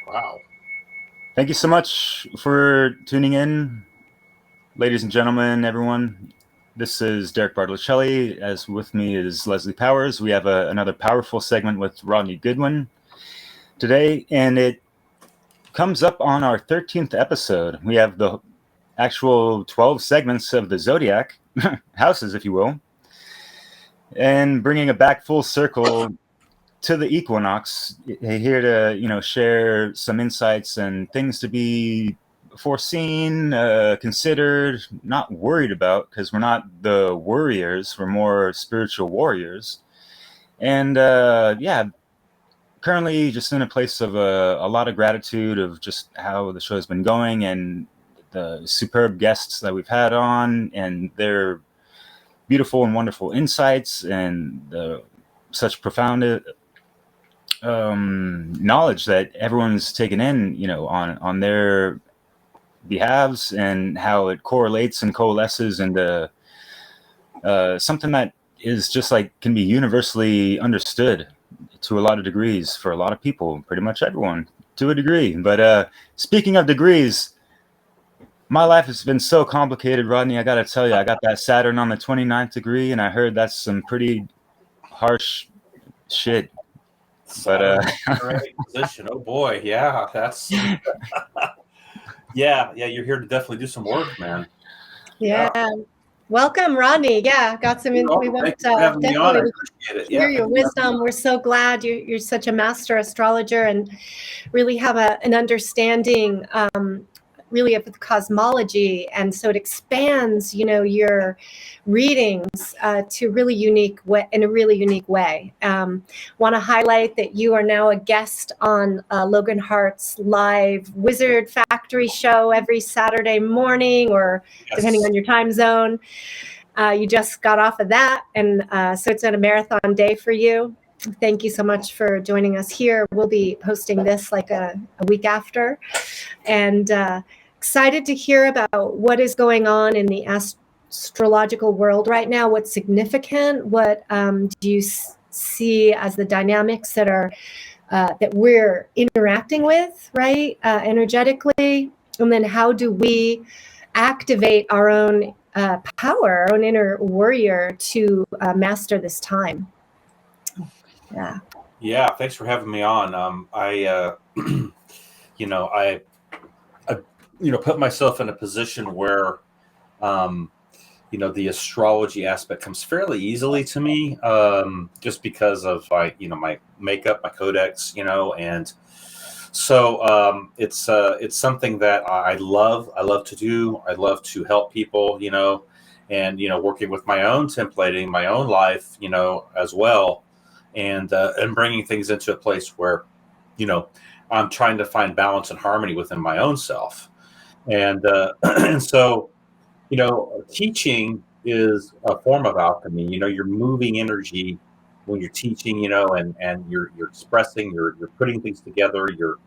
Wow. Thank you so much for tuning in, ladies and gentlemen, everyone. This is Derek Bartoluccelli, as with me is Leslie Powers. We have another powerful segment with Rodney Goodwin today, and it comes up on our 13th episode. We have the actual 12 segments of the Zodiac, houses, if you will, and bringing it back full circle to the Equinox, here to share some insights and things to be foreseen, considered, not worried about, because we're not the worriers, we're more spiritual warriors. And currently just in a place of a lot of gratitude of just how the show has been going and the superb guests that we've had on and their beautiful and wonderful insights and such profound knowledge that everyone's taken in, on their behalves, and how it correlates and coalesces into something that is just like can be universally understood to a lot of degrees for a lot of people, pretty much everyone to a degree. But speaking of degrees, my life has been so complicated, Rodney. I gotta tell you, I got that Saturn on the 29th degree, and I heard that's some pretty harsh shit. But Right position. Oh boy, yeah, that's yeah. You're here to definitely do some work, man. Yeah. Welcome, Rodney. Yeah, got some. We want definitely hear your wisdom. We're so glad you're such a master astrologer and really have an understanding, really of the cosmology, and so it expands, your readings to really unique way, in a really unique way. Want to highlight that you are now a guest on Logan Hart's live Wizard Factory show every Saturday morning, or depending on your time zone. You just got off of that, and so it's been a marathon day for you. Thank you so much for joining us here. We'll be posting this like a week after, and excited to hear about what is going on in the astrological world right now. What's significant? What do you see as the dynamics that are that we're interacting with, right, energetically? And then how do we activate our own power, our own inner warrior to master this time? Yeah, thanks for having me on. I put myself in a position where the astrology aspect comes fairly easily to me, just because of my makeup, my codex, and so it's something that I love. I love to do. I love to help people, and working with my own templating, my own life, as well, and bringing things into a place where, I'm trying to find balance and harmony within my own self, and and so, teaching is a form of alchemy. You're moving energy when you're teaching, and you're expressing, you're putting things together, you're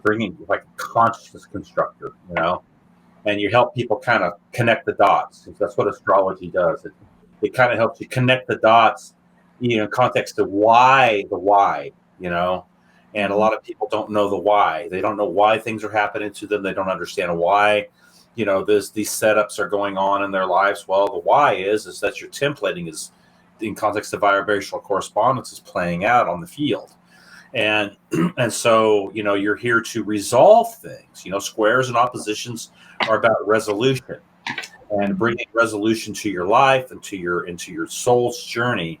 bringing like a consciousness constructor, and you help people kind of connect the dots. That's what astrology does. It kind of helps you connect the dots, in context of why, and a lot of people don't know the why. They don't know why things are happening to them. They don't understand why, these setups are going on in their lives. Well, the why is that your templating is, in context of vibrational correspondence, is playing out on the field. And so, you're here to resolve things. Squares and oppositions are about resolution and bringing resolution to your life and into your soul's journey.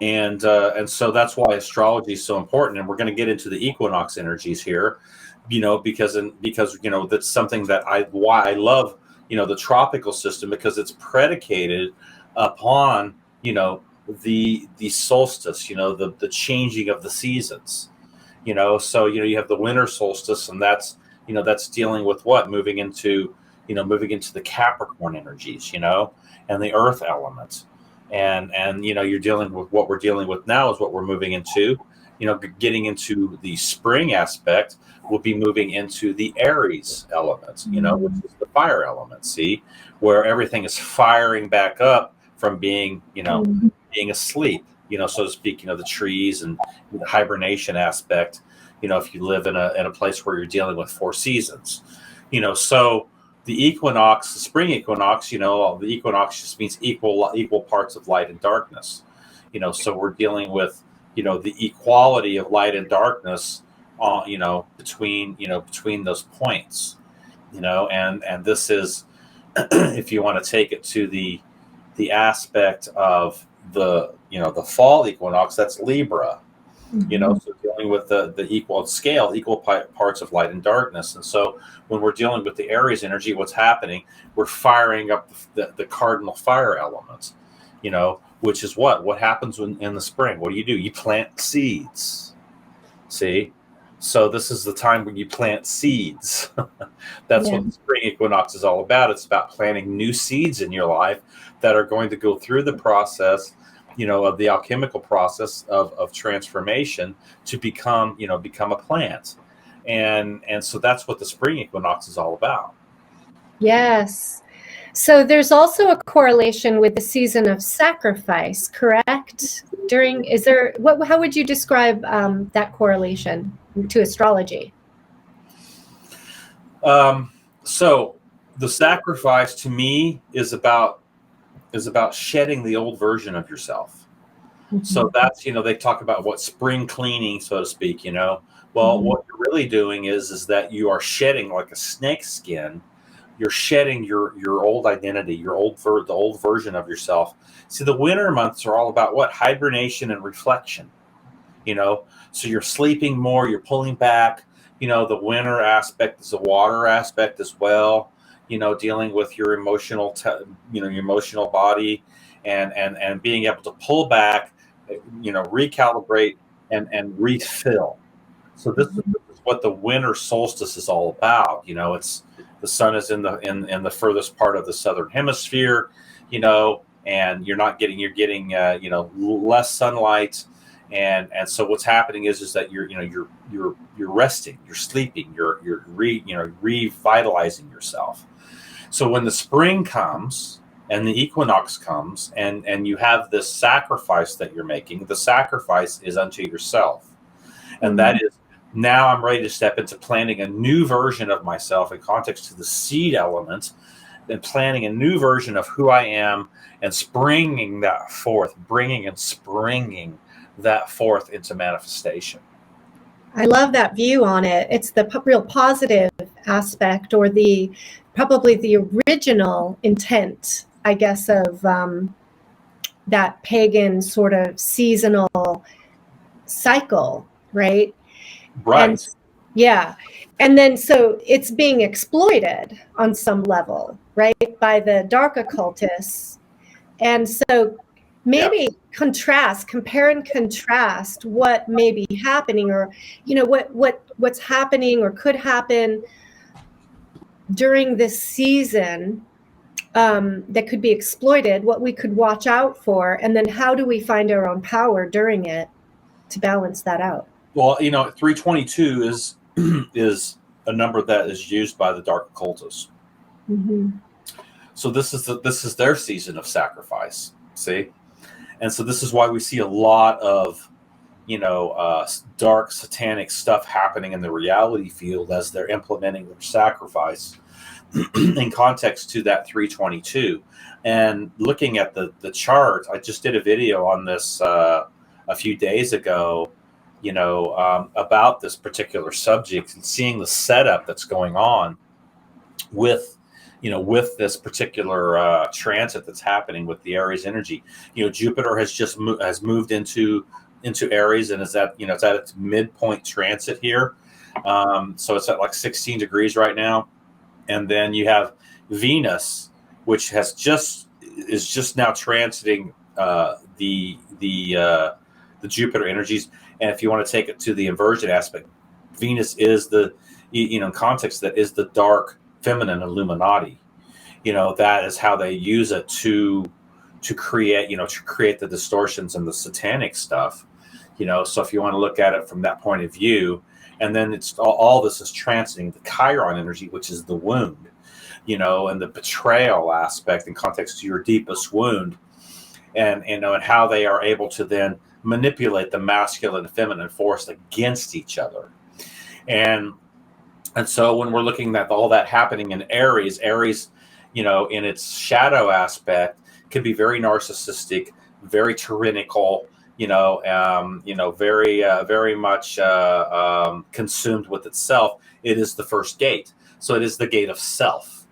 And so that's why astrology is so important. And we're going to get into the equinox energies here, because that's something that why I love, the tropical system, because it's predicated upon, the solstice, the changing of the seasons, so, you have the winter solstice, and that's dealing with what? Moving into the Capricorn energies, and the earth elements. And you're dealing with what we're dealing with now is what we're moving into, getting into the spring aspect. We'll be moving into the Aries elements, which is the fire element, where everything is firing back up from being, being asleep, so to speak, the trees and the hibernation aspect, if you live in a place where you're dealing with 4 seasons, so the equinox, the spring equinox, the equinox just means equal parts of light and darkness, so we're dealing with, the equality of light and darkness, between those points, and this is, if you want to take it to the aspect of the, the fall equinox, that's Libra, so dealing with the equal scale, equal parts of light and darkness. And so when we're dealing with the Aries energy, what's happening, we're firing up the cardinal fire elements, which is what happens in the spring. What do? You plant seeds. See? So this is the time when you plant seeds. That's what the spring equinox is all about. It's about planting new seeds in your life that are going to go through the process, of the alchemical process of transformation to become a plant. And so that's what the spring equinox is all about. Yes. So there's also a correlation with the season of sacrifice, correct? How would you describe that correlation to astrology? So the sacrifice to me is about shedding the old version of yourself. So that's, they talk about what spring cleaning, so to speak, well, what you're really doing is that you are shedding, like a snake skin. You're shedding your old identity, the old version of yourself. See, the winter months are all about what? Hibernation and reflection, so you're sleeping more, you're pulling back, the winter aspect is a water aspect as well, dealing with your emotional, your emotional body and being able to pull back, recalibrate and refill. So this is what the winter solstice is all about. It's the sun is in the furthest part of the southern hemisphere, and you're getting less sunlight, and so what's happening is that you're resting, you're sleeping, you're revitalizing yourself. So when the spring comes and the equinox comes and you have this sacrifice that you're making, the sacrifice is unto yourself, and that is, now I'm ready to step into planting a new version of myself in context to the seed element, and planting a new version of who I am and springing that forth into manifestation. I love that view on it. It's the real positive aspect, or probably the original intent, I guess, of that pagan sort of seasonal cycle, right? Right. And then so it's being exploited on some level, right, by the dark occultists. And so maybe compare and contrast what may be happening, or what's happening or could happen during this season that could be exploited, what we could watch out for, and then how do we find our own power during it to balance that out. Well, 322 is a number that is used by the dark occultists. So this is their season of sacrifice. See, and so this is why we see a lot of dark satanic stuff happening in the reality field as they're implementing their sacrifice in context to that 322. And looking at the chart, I just did a video on this a few days ago, about this particular subject, and seeing the setup that's going on with this particular transit that's happening with the Aries energy. Jupiter has just moved into Aries, and is at it's at its midpoint transit here. So it's at like 16 degrees right now. And then you have Venus, which is just now transiting the Jupiter energies. And if you want to take it to the inversion aspect, Venus is in context, that is the dark feminine Illuminati. That is how they use it to create the distortions and the satanic stuff. So if you want to look at it from that point of view, and then it's all this is transiting the Chiron energy, which is the wound, and the betrayal aspect in context to your deepest wound. and and how they are able to then manipulate the masculine and feminine force against each other. And so when we're looking at all that happening in Aries, in its shadow aspect, can be very narcissistic, very tyrannical, very much consumed with itself. It is the first gate, so it is the gate of self.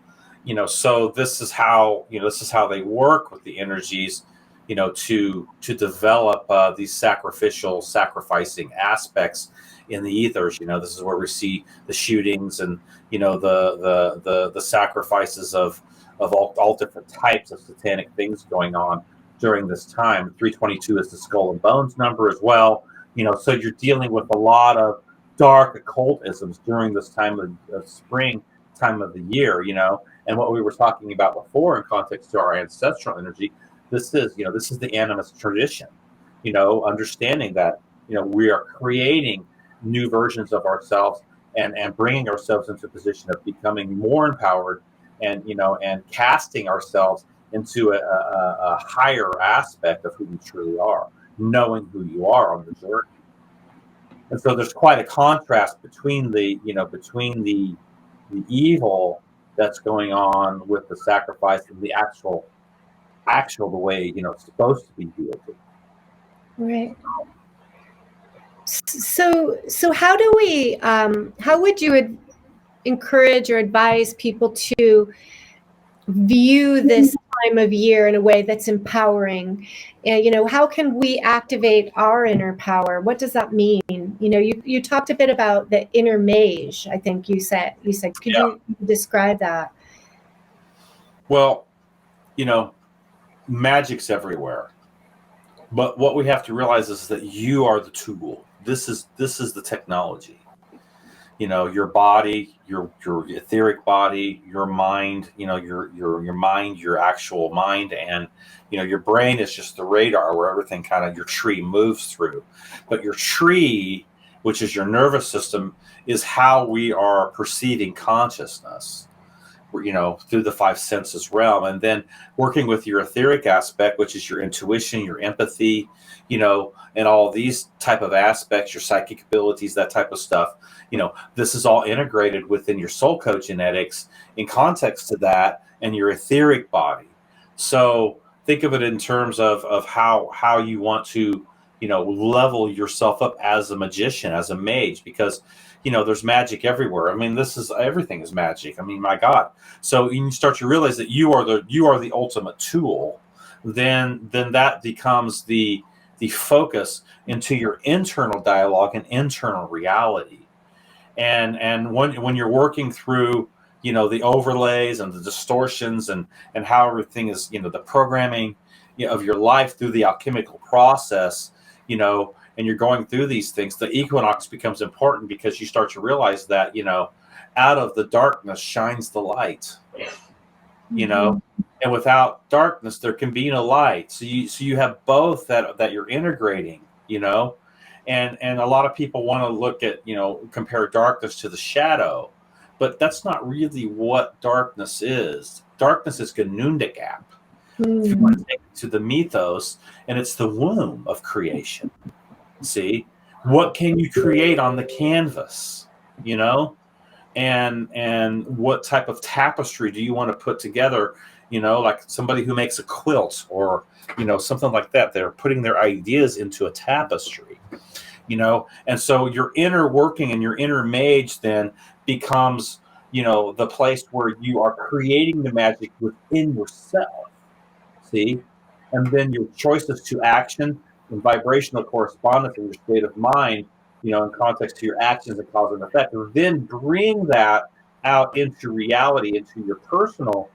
So this is how they work with the energies, to develop these sacrificing aspects in the ethers. This is where we see the shootings and the sacrifices of all different types of satanic things going on during this time. 322 is the skull and bones number as well. So you're dealing with a lot of dark occultisms during this time of spring time of the year. And what we were talking about before in context to our ancestral energy, this is the animist tradition. Understanding that we are creating new versions of ourselves and bringing ourselves into a position of becoming more empowered and casting ourselves into a higher aspect of who we truly are, knowing who you are on the journey. And so there's quite a contrast between the evil that's going on with the sacrifice and the actual the way it's supposed to be wielded. Right. So how do we how would you encourage or advise people to view this time of year in a way that's empowering? How can we activate our inner power? What does that mean? You talked a bit about the inner mage. I think you said could you describe that? Well, magic's everywhere, but what we have to realize is that you are the tool. This is the technology. Your body, your etheric body, your mind, your mind, your actual mind, and your brain is just the radar where everything kind of your tree moves through. But your tree, which is your nervous system, is how we are perceiving consciousness, through the five senses realm. And then working with your etheric aspect, which is your intuition, your empathy, and all these type of aspects, your psychic abilities, that type of stuff. This is all integrated within your soul code genetics in context to that and your etheric body. So think of it in terms of how you want to, level yourself up as a magician, as a mage, because there's magic everywhere. I mean, everything is magic. I mean, my God. So you start to realize that you are the ultimate tool. Then that becomes the focus into your internal dialogue and internal reality. And when you're working through, the overlays and the distortions and how everything is, the programming of your life through the alchemical process, and you're going through these things, the equinox becomes important because you start to realize that, out of the darkness shines the light, and without darkness, there can be no light. So you have both that you're integrating, and a lot of people want to look at, compare darkness to the shadow, but that's not really what darkness is. Darkness is Ganundagap. If you want to take it to the mythos, and it's the womb of creation. See, what can you create on the canvas, and what type of tapestry do you want to put together, like somebody who makes a quilt or, something like that. They're putting their ideas into a tapestry, and so your inner working and your inner mage then becomes, the place where you are creating the magic within yourself. See, and then your choices to action and vibrational correspondence in your state of mind, in context to your actions and cause and effect, and then bring that out into reality, into your personal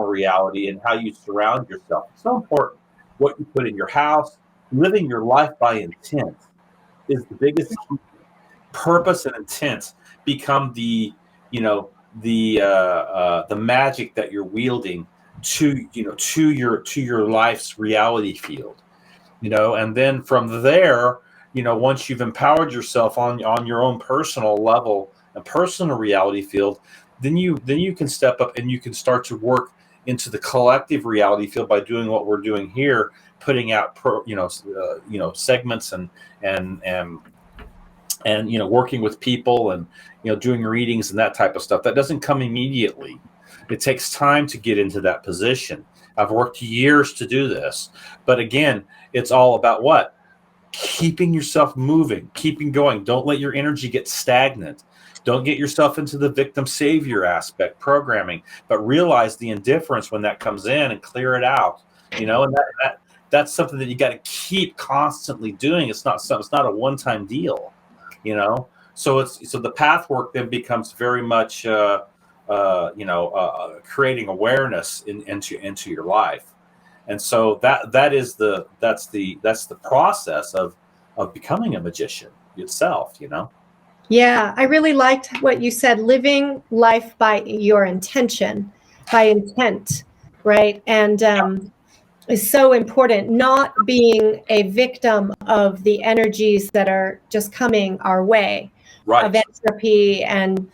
reality and how you surround yourself. It's so important what you put in your house. Living your life by intent is the biggest key. Purpose and intent become the magic that you're wielding to your life's reality field, and then from there, once you've empowered yourself on your own personal level and personal reality field, then you can step up and you can start to work into the collective reality field by doing what we're doing here, putting out segments and working with people and doing readings and that type of stuff. That doesn't come immediately. It takes time to get into that position. I've worked years to do this, but again, it's all about what? Keeping yourself moving, keeping going. Don't let your energy get stagnant. Don't get yourself into the victim savior aspect programming, but realize the indifference when that comes in and clear it out. And that's something that you got to keep constantly doing. It's not a one-time deal. So the path work then becomes very much creating awareness into your life. And so that's the process of becoming a magician itself. Yeah, I really liked what you said, living life by your intention, by intent, right? And is so important, not being a victim of the energies that are just coming our way, right? Of entropy and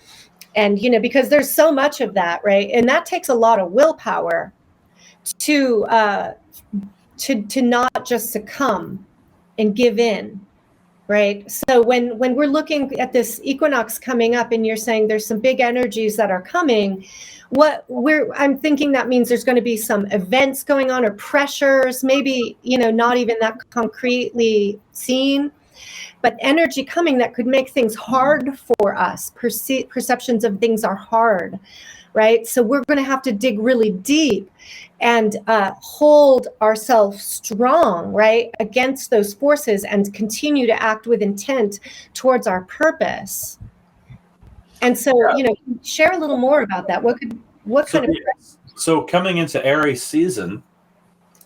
because there's so much of that, right? And that takes a lot of willpower to not just succumb and give in. Right. So when we're looking at this equinox coming up and you're saying there's some big energies that are coming, I'm thinking that means there's going to be some events going on or pressures, maybe, not even that concretely seen, but energy coming that could make things hard for us. Perceptions of things are hard. Right. So we're going to have to dig really deep and hold ourselves strong, right, against those forces and continue to act with intent towards our purpose. And so, share a little more about that. So coming into Aries season,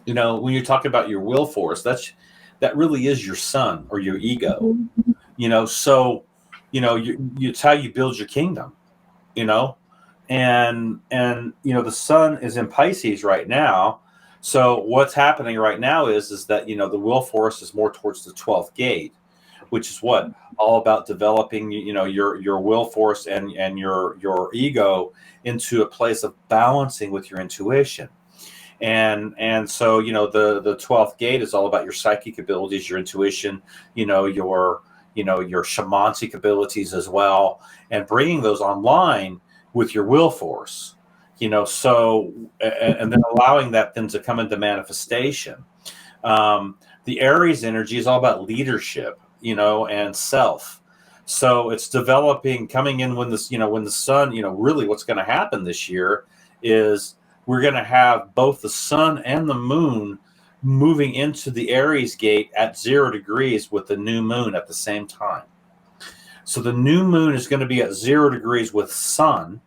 when you're talking about your will force, that really is your sun or your ego. Mm-hmm. So it's how you build your kingdom. And the sun is in Pisces right now. So what's happening right now is that the will force is more towards the 12th gate, which is what all about developing your will force and your ego into a place of balancing with your intuition. And so the 12th gate is all about your psychic abilities, your intuition, your shamanic abilities as well, and bringing those online with your will force, so and then allowing that then to come into manifestation. The Aries energy is all about leadership, and self. So it's coming in when the sun, really what's going to happen this year is we're going to have both the sun and the moon moving into the Aries gate at 0 degrees with the new moon at the same time. So the new moon is going to be at 0 degrees with sun.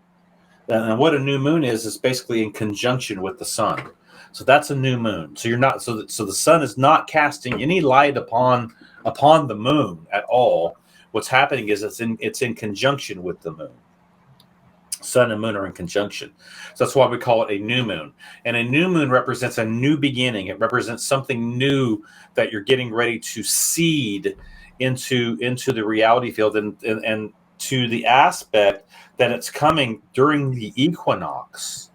And what a new moon is basically in conjunction with the sun. So that's a new moon. So the sun is not casting any light upon the moon at all. What's happening is it's in conjunction with the moon. Sun and moon are in conjunction. So that's why we call it a new moon. And a new moon represents a new beginning. It represents something new that you're getting ready to seed into the reality field and to the aspect that it's coming during the equinox,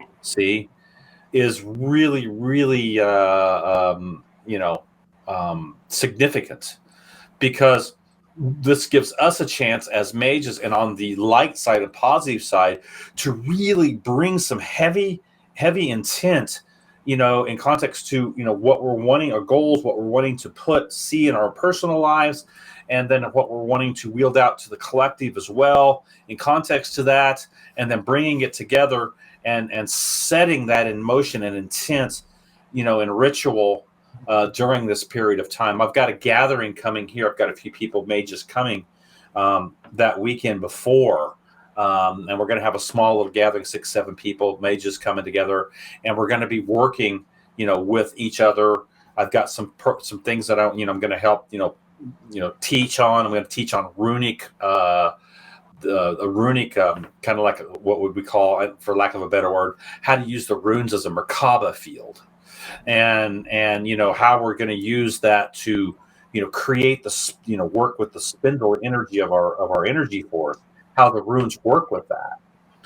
is really, really, significant, because this gives us a chance as mages and on the light side and positive side to really bring some heavy intent, in context to, what we're wanting, our goals, what we're wanting to see in our personal lives, and then what we're wanting to wield out to the collective as well, in context to that, and then bringing it together and setting that in motion and intent, in ritual during this period of time. I've got a gathering coming here. I've got a few people, mages, coming that weekend before, and we're going to have a small little gathering, 6-7 people, mages coming together, and we're going to be working, with each other. I've got some things that I'm going to help, teach on. I'm going to teach on runic, the runic, kind of like what would we call, for lack of a better word, how to use the runes as a Merkaba field, and how we're going to use that to create the work with the spindle energy of our energy force, how the runes work with that.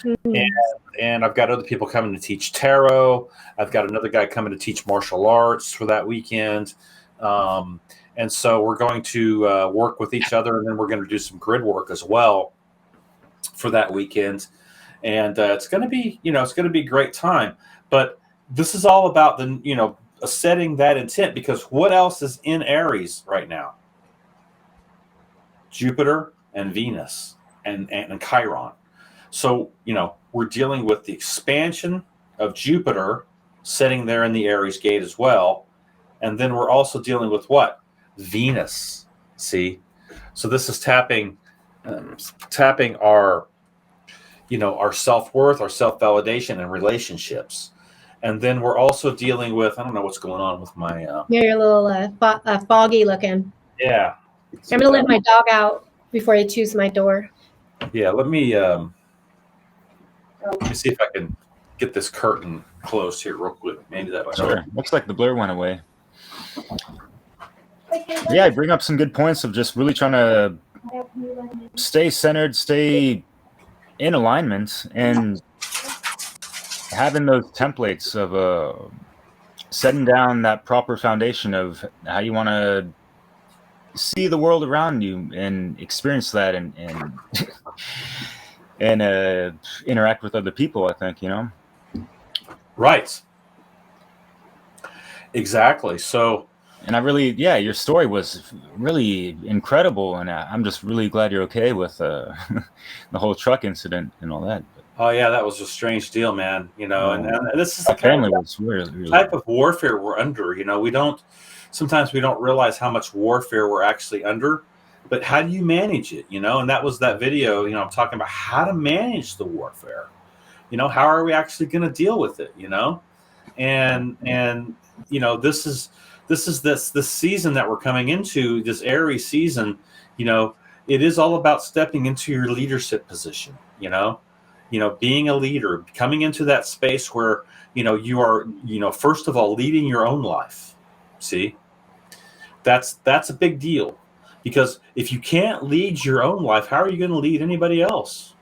And I've got other people coming to teach tarot. I've got another guy coming to teach martial arts for that weekend. And so we're going to work with each other, and then we're going to do some grid work as well for that weekend. And it's going to be, it's going to be a great time. But this is all about the, setting that intent, because what else is in Aries right now? Jupiter and Venus and Chiron. So, we're dealing with the expansion of Jupiter sitting there in the Aries gate as well. And then we're also dealing with what? Venus. See? So this is tapping our, our self-worth, our self-validation and relationships. And then we're also dealing with, I don't know what's going on with my... Yeah, you're a little foggy looking. Yeah. I'm going to let my dog out before I choose my door. Yeah, let me see if I can get this curtain closed here real quick. Maybe that will help. Sure. Looks like the blur went away. Yeah, I bring up some good points of just really trying to stay centered, stay in alignment, and having those templates of setting down that proper foundation of how you want to see the world around you and experience that and interact with other people, I think, Right. Exactly. So, and I really, your story was really incredible, and I'm just really glad you're okay with the whole truck incident and all that. Oh yeah, that was a strange deal, man. And this is the family was really type of warfare we're under. Sometimes we don't realize how much warfare we're actually under, but how do you manage it? And that was that video. I'm talking about how to manage the warfare. How are we actually going to deal with it? And this is this season that we're coming into, this Aries season. It is all about stepping into your leadership position. Being a leader, coming into that space where, you are, first of all, leading your own life. See, that's a big deal, because if you can't lead your own life, how are you going to lead anybody else?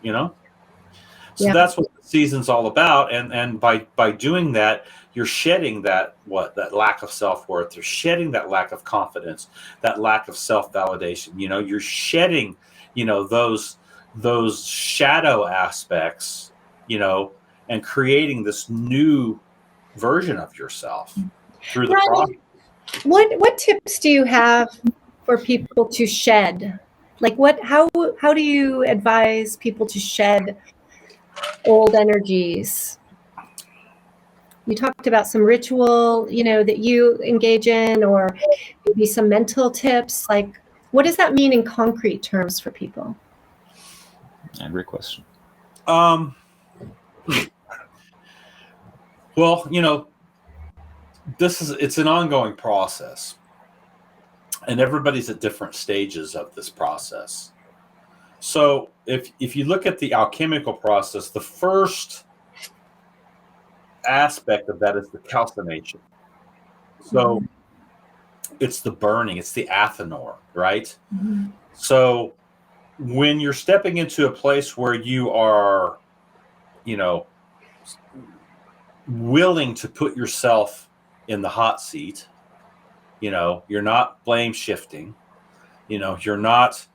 So that's what the season's all about. And by doing that, you're shedding that lack of self-worth. You're shedding that lack of confidence, that lack of self-validation. You're shedding, those shadow aspects, and creating this new version of yourself through the process. What tips do you have for people to shed? Like how do you advise people to shed old energies? You talked about some ritual, that you engage in, or maybe some mental tips. Like, what does that mean in concrete terms for people? Yeah, great question. Well, it's an ongoing process, and everybody's at different stages of this process. So if you look at the alchemical process, the first aspect of that is the calcination. So it's the burning, it's the athanor, right? Mm-hmm. So when you're stepping into a place where you are, willing to put yourself in the hot seat, you're not blame shifting, you're not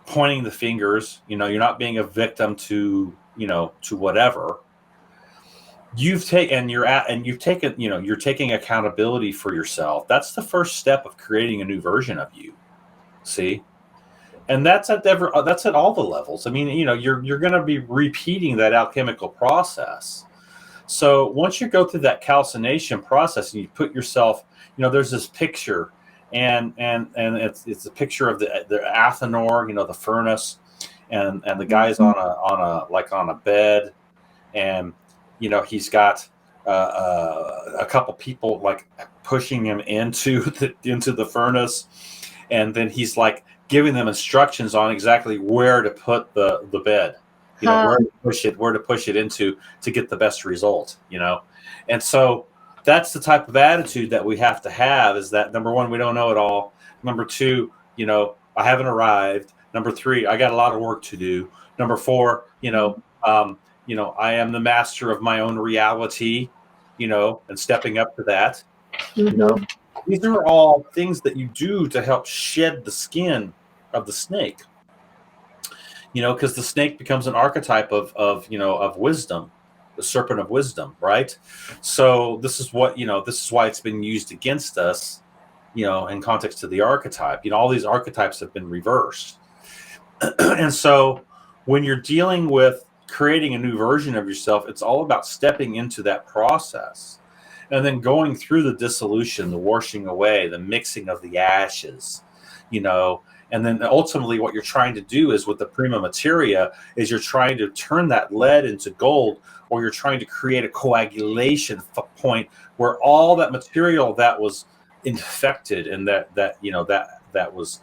pointing the fingers, you're not being a victim to whatever. You're taking accountability for yourself. That's the first step of creating a new version of you. See? And that's at all the levels. I mean, you're going to be repeating that alchemical process. So once you go through that calcination process and you put yourself, there's this picture, and it's a picture of the athanor, the furnace, and the guy's on a bed, and he's got a couple people like pushing him into the furnace, and then he's like giving them instructions on exactly where to put the bed, where to push it into to get the best result, and so that's the type of attitude that we have to have. Is that number one, we don't know it all. Number two, I haven't arrived. Number three, I got a lot of work to do. Number 4, I am the master of my own reality, and stepping up to that. These are all things that you do to help shed the skin of the snake. Because the snake becomes an archetype of wisdom, the serpent of wisdom, right? So this is why it's been used against us, in context to the archetype. All these archetypes have been reversed. And so when you're dealing with creating a new version of yourself, it's all about stepping into that process and then going through the dissolution, the washing away, the mixing of the ashes, and then ultimately what you're trying to do is with the prima materia is you're trying to turn that lead into gold, or you're trying to create a coagulation point where all that material that was infected and that was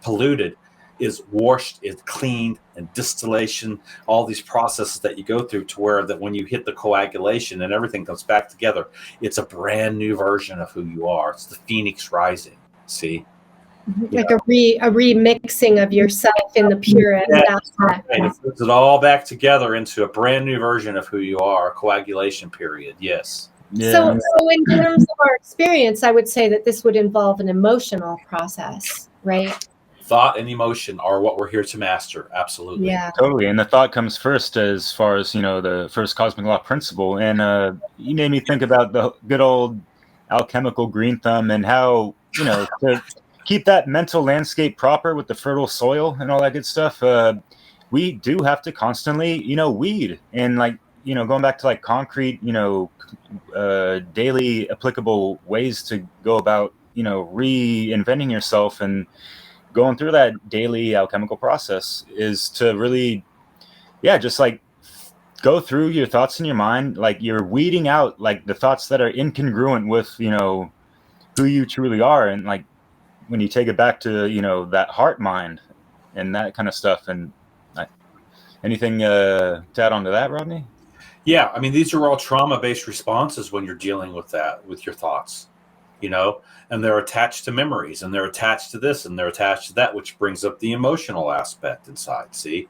polluted is washed, is cleaned, and distillation, all these processes that you go through to where that when you hit the coagulation and everything comes back together, it's a brand new version of who you are. It's the phoenix rising. See, like a remixing of yourself in the purest aspect. Right. It puts it all back together into a brand new version of who you are. A coagulation period. Yes. Yeah. So in terms of our experience, I would say that this would involve an emotional process, right? Thought and emotion are what we're here to master. Absolutely. Yeah. Totally. And the thought comes first as far as, the first cosmic law principle. And you made me think about the good old alchemical green thumb and how, to keep that mental landscape proper with the fertile soil and all that good stuff, we do have to constantly, weed. And going back to concrete, daily applicable ways to go about, reinventing yourself and going through that daily alchemical process is to really, just go through your thoughts in your mind. You're weeding out the thoughts that are incongruent with, who you truly are. And when you take it back to, that heart mind and that kind of stuff. And anything to add on to that, Rodney? Yeah. I mean, these are all trauma-based responses when you're dealing with that, with your thoughts, and they're attached to memories, and they're attached to this, and they're attached to that, which brings up the emotional aspect inside. See?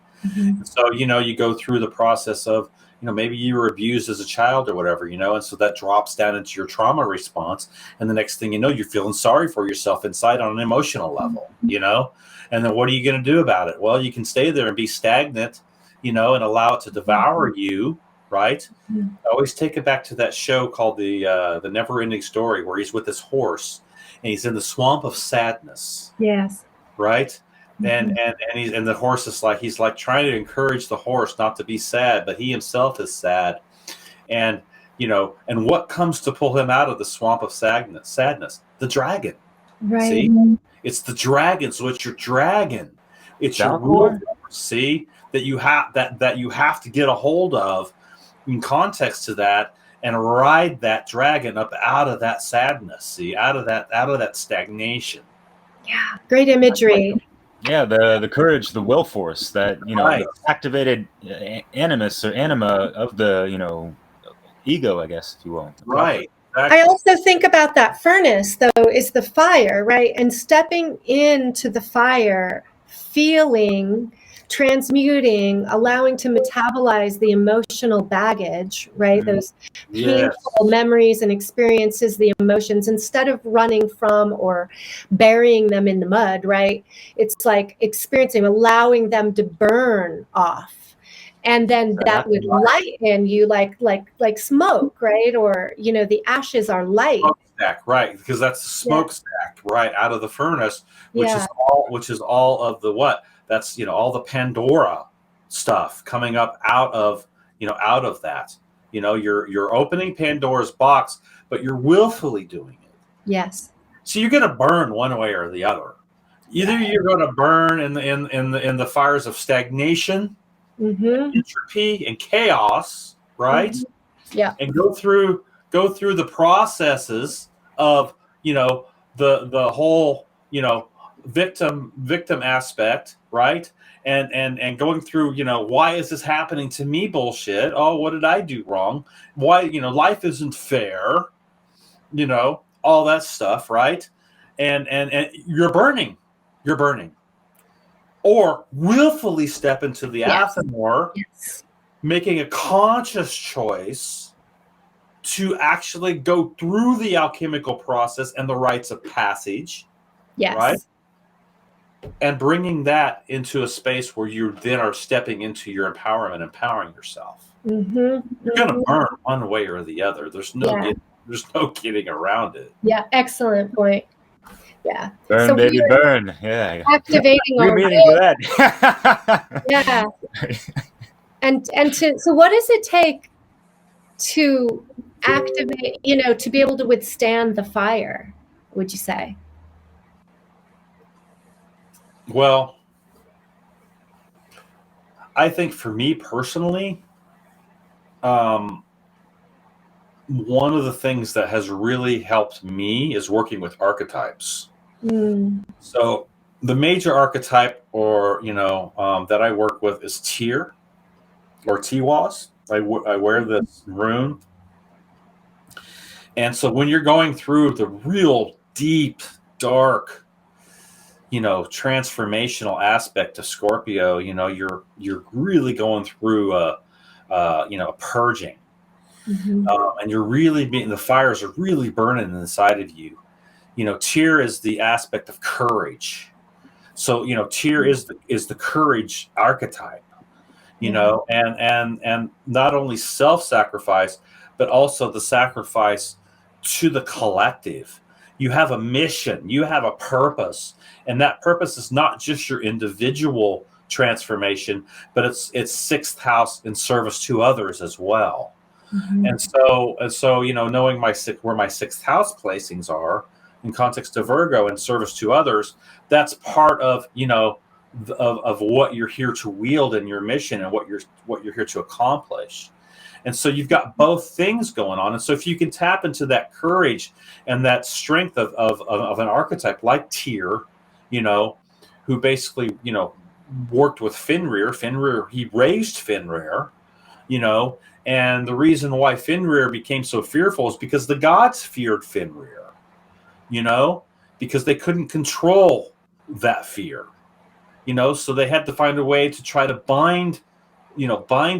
So, you go through the process of, maybe you were abused as a child or whatever, and so that drops down into your trauma response. And the next thing you know, you're feeling sorry for yourself inside on an emotional level, and then what are you going to do about it? Well, you can stay there and be stagnant, and allow it to devour you. Right. I always take it back to that show called the Never Ending Story, where he's with his horse and he's in the swamp of sadness. Yes. Right. And the horse is he's trying to encourage the horse not to be sad, but he himself is sad. And, and what comes to pull him out of the swamp of sadness? The dragon. Right. See? It's the dragon. So it's your dragon. It's your will. See? That you have to get a hold of in context to that and ride that dragon up out of that sadness. See? Out of that stagnation. Yeah. Great imagery. Yeah, the courage, the will force, that Right. the activated animus or anima of the ego, I guess, if you will. Right. I also think about that furnace, though, is the fire, right? And stepping into the fire, feeling, transmuting, allowing to metabolize the emotional baggage, right? Those painful memories and experiences, the emotions, instead of running from or burying them in the mud, right? It's like experiencing, allowing them to burn off. And then that would lighten you like smoke, right? Or, the ashes are light. Stack, right? Because that's the smokestack, right, out of the furnace, which is all of the what? That's all the Pandora stuff coming up out of that. You're opening Pandora's box, but you're willfully doing it. Yes. So you're going to burn one way or the other. Either you're going to burn in the fires of stagnation, entropy, and chaos, right? Yeah. And go through the processes of the whole victim aspect, right? And going through why is this happening to me bullshit. Oh, what did I do wrong? Why life isn't fair, all that stuff, right? And you're burning. or willfully step into the Yes. Athenor, Yes. making a conscious choice to actually go through the alchemical process and the rites of passage, Yes. right? And bringing that into a space where you then are stepping into your empowerment, empowering yourself. Mm-hmm. You're going to burn one way or the other. There's no getting around it. Yeah, excellent point. Yeah. Burn, So baby, burn. Yeah. Activating New our meaning to that. Yeah. And so what does it take to activate, to be able to withstand the fire, would you say? Well, I think for me personally, one of the things that has really helped me is working with archetypes. So the major archetype, or that I work with, is Tyr, or Tiwas. I wear this rune, and so when you're going through the real deep, dark, transformational aspect of Scorpio, you're really going through a purging. And you're really the fires are really burning inside of you. Tyr is the aspect of courage. So, Tyr is the courage archetype, and not only self-sacrifice, but also the sacrifice to the collective. You have a mission, you have a purpose, and that purpose is not just your individual transformation, but it's sixth house in service to others as well. And so, knowing where my sixth house placings are in context of Virgo and service to others, that's part of of what you're here to wield in your mission and what you're here to accomplish. And so you've got both things going on. And so if you can tap into that courage and that strength of an archetype like Tyr, who basically worked with Fenrir, he raised Fenrir, and the reason why Fenrir became so fearful is because the gods feared Fenrir, because they couldn't control that fear, so they had to find a way to try to bind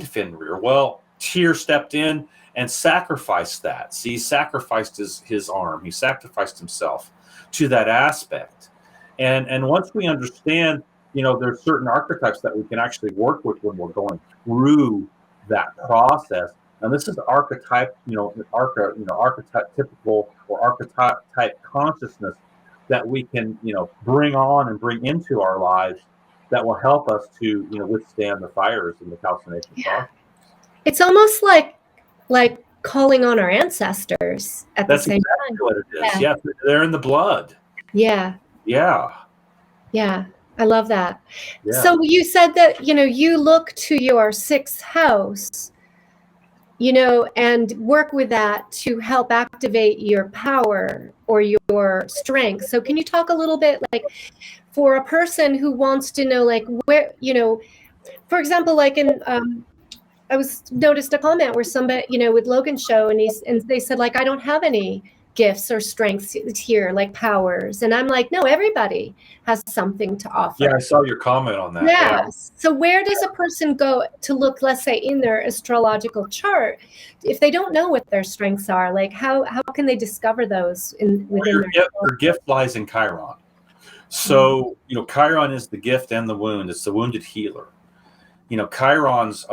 Fenrir. Well, Tyr stepped in and sacrificed that. See, he sacrificed his arm. He sacrificed himself to that aspect. And once we understand, there's certain archetypes that we can actually work with when we're going through that process. And this is archetype, archetype typical or archetype consciousness that we can, bring on and bring into our lives that will help us to, withstand the fires and the calcination process. It's almost like calling on our ancestors at the same time. That's exactly what it is. Yeah, they're in the blood. Yeah. Yeah. Yeah. I love that. Yeah. So you said that, you look to your sixth house, and work with that to help activate your power or your strength. So can you talk a little bit, for a person who wants to know, where, for example, in, I noticed a comment where somebody, with Logan's show, and they said, I don't have any gifts or strengths here, like powers. And I'm like, no, everybody has something to offer. Yeah, I saw your comment on that. Yeah. So where does a person go to look, let's say, in their astrological chart, if they don't know what their strengths are? How can they discover those within their gift lies in Chiron. So, Chiron is the gift and the wound. It's the wounded healer. Chiron's,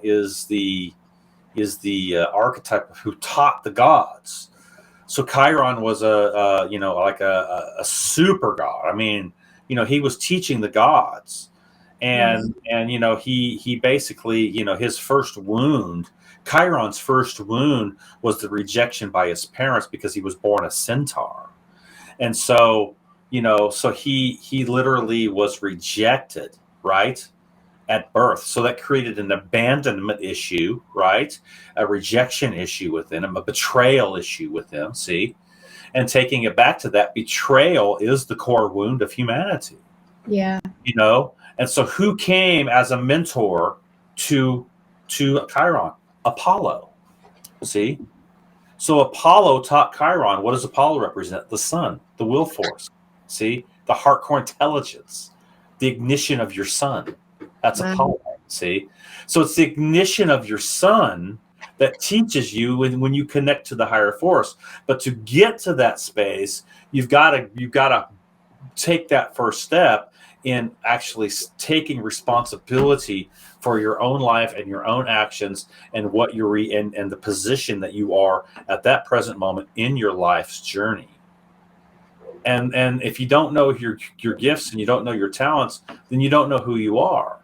is the archetype who taught the gods. So Chiron was a super god. I mean, he was teaching the gods, and he basically, his first wound, Chiron's first wound, was the rejection by his parents because he was born a centaur, and so so he literally was rejected, right, at birth. So that created an abandonment issue, right? A rejection issue within him, a betrayal issue with him, see? And taking it back to that, betrayal is the core wound of humanity. Yeah. And so who came as a mentor to Chiron? Apollo, see? So Apollo taught Chiron. What does Apollo represent? The sun, the will force, see? The heart core intelligence, the ignition of your sun. That's Wow. a polygon, see? So it's the ignition of your sun that teaches you when you connect to the higher force. But to get to that space, you've got to take that first step in actually taking responsibility for your own life and your own actions and what you're and the position that you are at that present moment in your life's journey. And if you don't know your gifts and you don't know your talents, then you don't know who you are.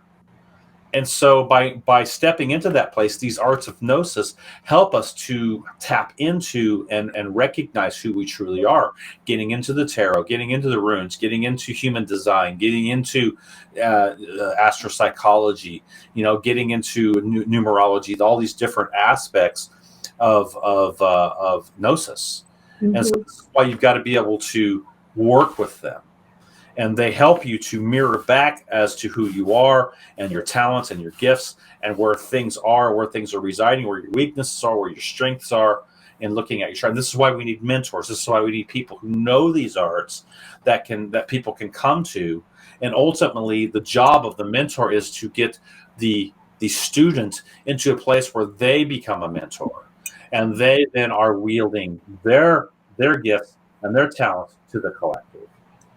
And so by stepping into that place, these arts of gnosis help us to tap into and recognize who we truly are, getting into the tarot, getting into the runes, getting into human design, getting into astro-psychology, getting into numerology, all these different aspects of gnosis. Mm-hmm. And so this is why you've got to be able to work with them. And they help you to mirror back as to who you are and your talents and your gifts and where things are residing, where your weaknesses are, where your strengths are, and looking at your chart. And this is why we need mentors. This is why we need people who know these arts that people can come to. And ultimately, the job of the mentor is to get the student into a place where they become a mentor, and they then are wielding their gifts and their talents to the collective.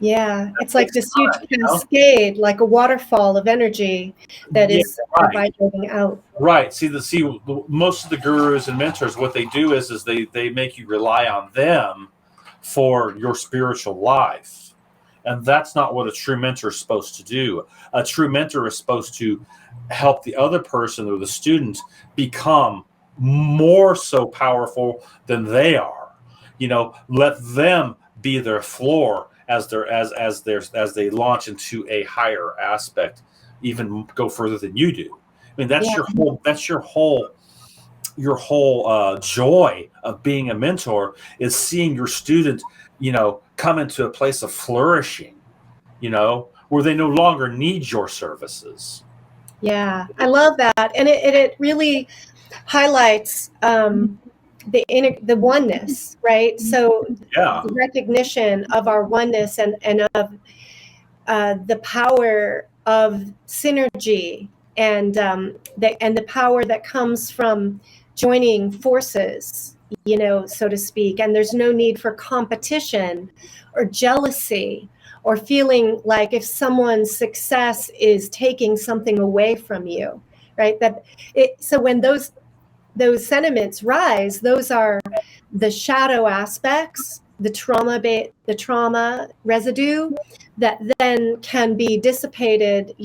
Yeah, it's like this huge cascade, like a waterfall of energy that is vibrating out. Right. See, most of the gurus and mentors, what they do is they make you rely on them for your spiritual life. And that's not what a true mentor is supposed to do. A true mentor is supposed to help the other person or the student become more so powerful than they are. Let them be their floor as they launch into a higher aspect, even go further than you do. I mean, that's your whole joy of being a mentor, is seeing your student, come into a place of flourishing, where they no longer need your services. Yeah, I love that, and it really highlights the oneness, right? So the recognition of our oneness and of the power of synergy and the power that comes from joining forces, so to speak. And there's no need for competition or jealousy or feeling like if someone's success is taking something away from you, right? So when those sentiments rise, those are the shadow aspects, the trauma residue that then can be dissipated,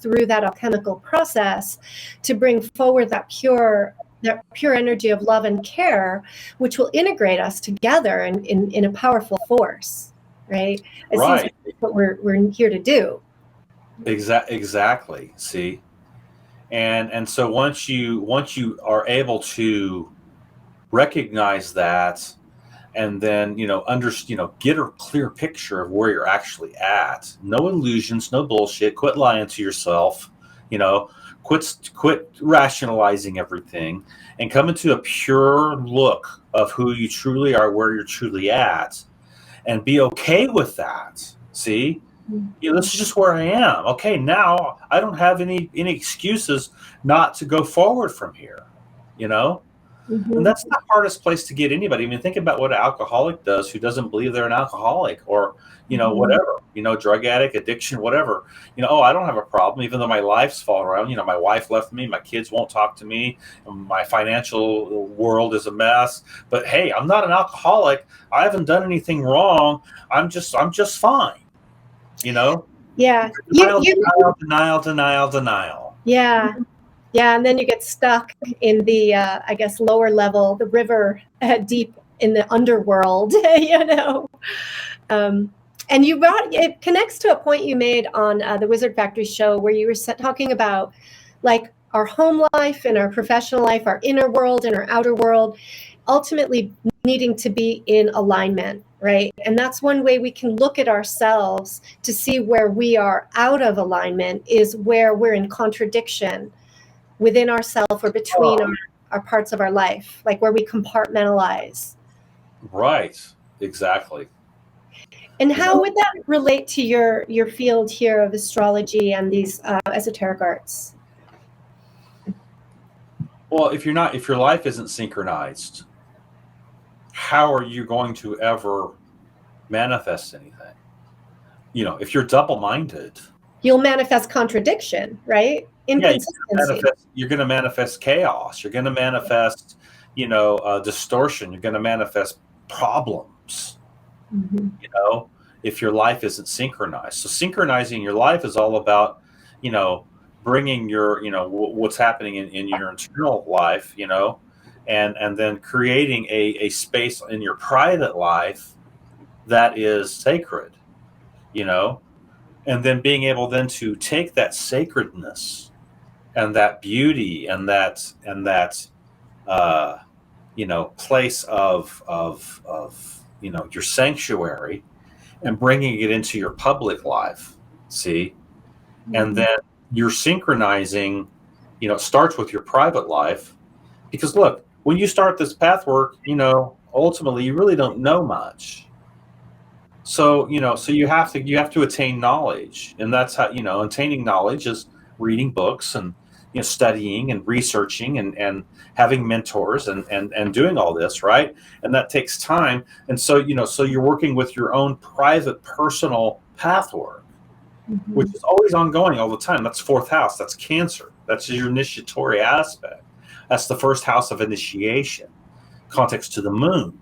through that alchemical process to bring forward that pure energy of love and care, which will integrate us together in a powerful force, right? It seems like that's what we're here to do. Exactly. See. And so once you are able to recognize that, and then get a clear picture of where you're actually at. No illusions, no bullshit. Quit lying to yourself. Quit rationalizing everything, and come into a pure look of who you truly are, where you're truly at, and be okay with that. See. This is just where I am. Okay, now I don't have any excuses not to go forward from here, Mm-hmm. And that's the hardest place to get anybody. I mean, think about what an alcoholic does who doesn't believe they're an alcoholic, or, whatever, drug addict, addiction, whatever. I don't have a problem, even though my life's fallen around. My wife left me, my kids won't talk to me, my financial world is a mess. But hey, I'm not an alcoholic. I haven't done anything wrong. I'm just fine. Yeah. Denial. Yeah, and then you get stuck in the, I guess, lower level, the river deep in the underworld, And it connects to a point you made on the Wizard Factory show, where you were talking about like our home life and our professional life, our inner world and our outer world, ultimately needing to be in alignment, right? And that's one way we can look at ourselves to see where we are out of alignment, is where we're in contradiction within ourselves or between our parts of our life, like where we compartmentalize. Right. Exactly. And how would that relate to your field here of astrology and these esoteric arts? Well, if your life isn't synchronized, how are you going to ever manifest anything? If you're double-minded, you'll manifest contradiction, right? Inconsistency. Yeah, you're going to manifest chaos. You're going to manifest, distortion. You're going to manifest problems. If your life isn't synchronized. So synchronizing your life is all about, bringing your, what's happening in your internal life, and then creating a space in your private life that is sacred, and then being able then to take that sacredness and that beauty and that place of your sanctuary, and bringing it into your public life. See, and then you're synchronizing. It starts with your private life, because look, when you start this path work, ultimately you really don't know much. So you have to attain knowledge, and that's how attaining knowledge is reading books and studying and researching and having mentors and doing all this, right? And that takes time. And so so you're working with your own private personal path work, which is always ongoing all the time. That's fourth house. That's Cancer. That's your initiatory aspect. That's the first house of initiation, context to the moon.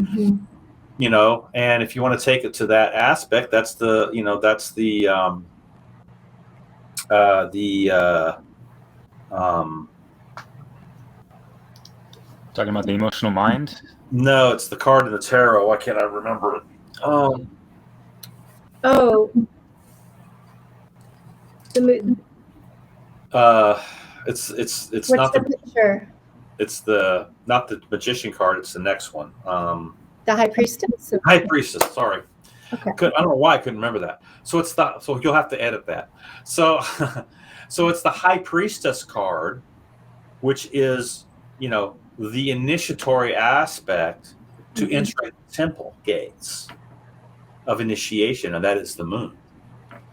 And if you want to take it to that aspect, that's the talking about the emotional mind. No, it's the card in the tarot. Why can't I remember it? The moon. It's What's not the picture? It's not the magician card. It's the next one. The high priestess. High priestess. Sorry. Okay. I don't know why I couldn't remember that. So so you'll have to edit that. So so it's the high priestess card, which is the initiatory aspect to entering the temple gates of initiation, and that is the moon.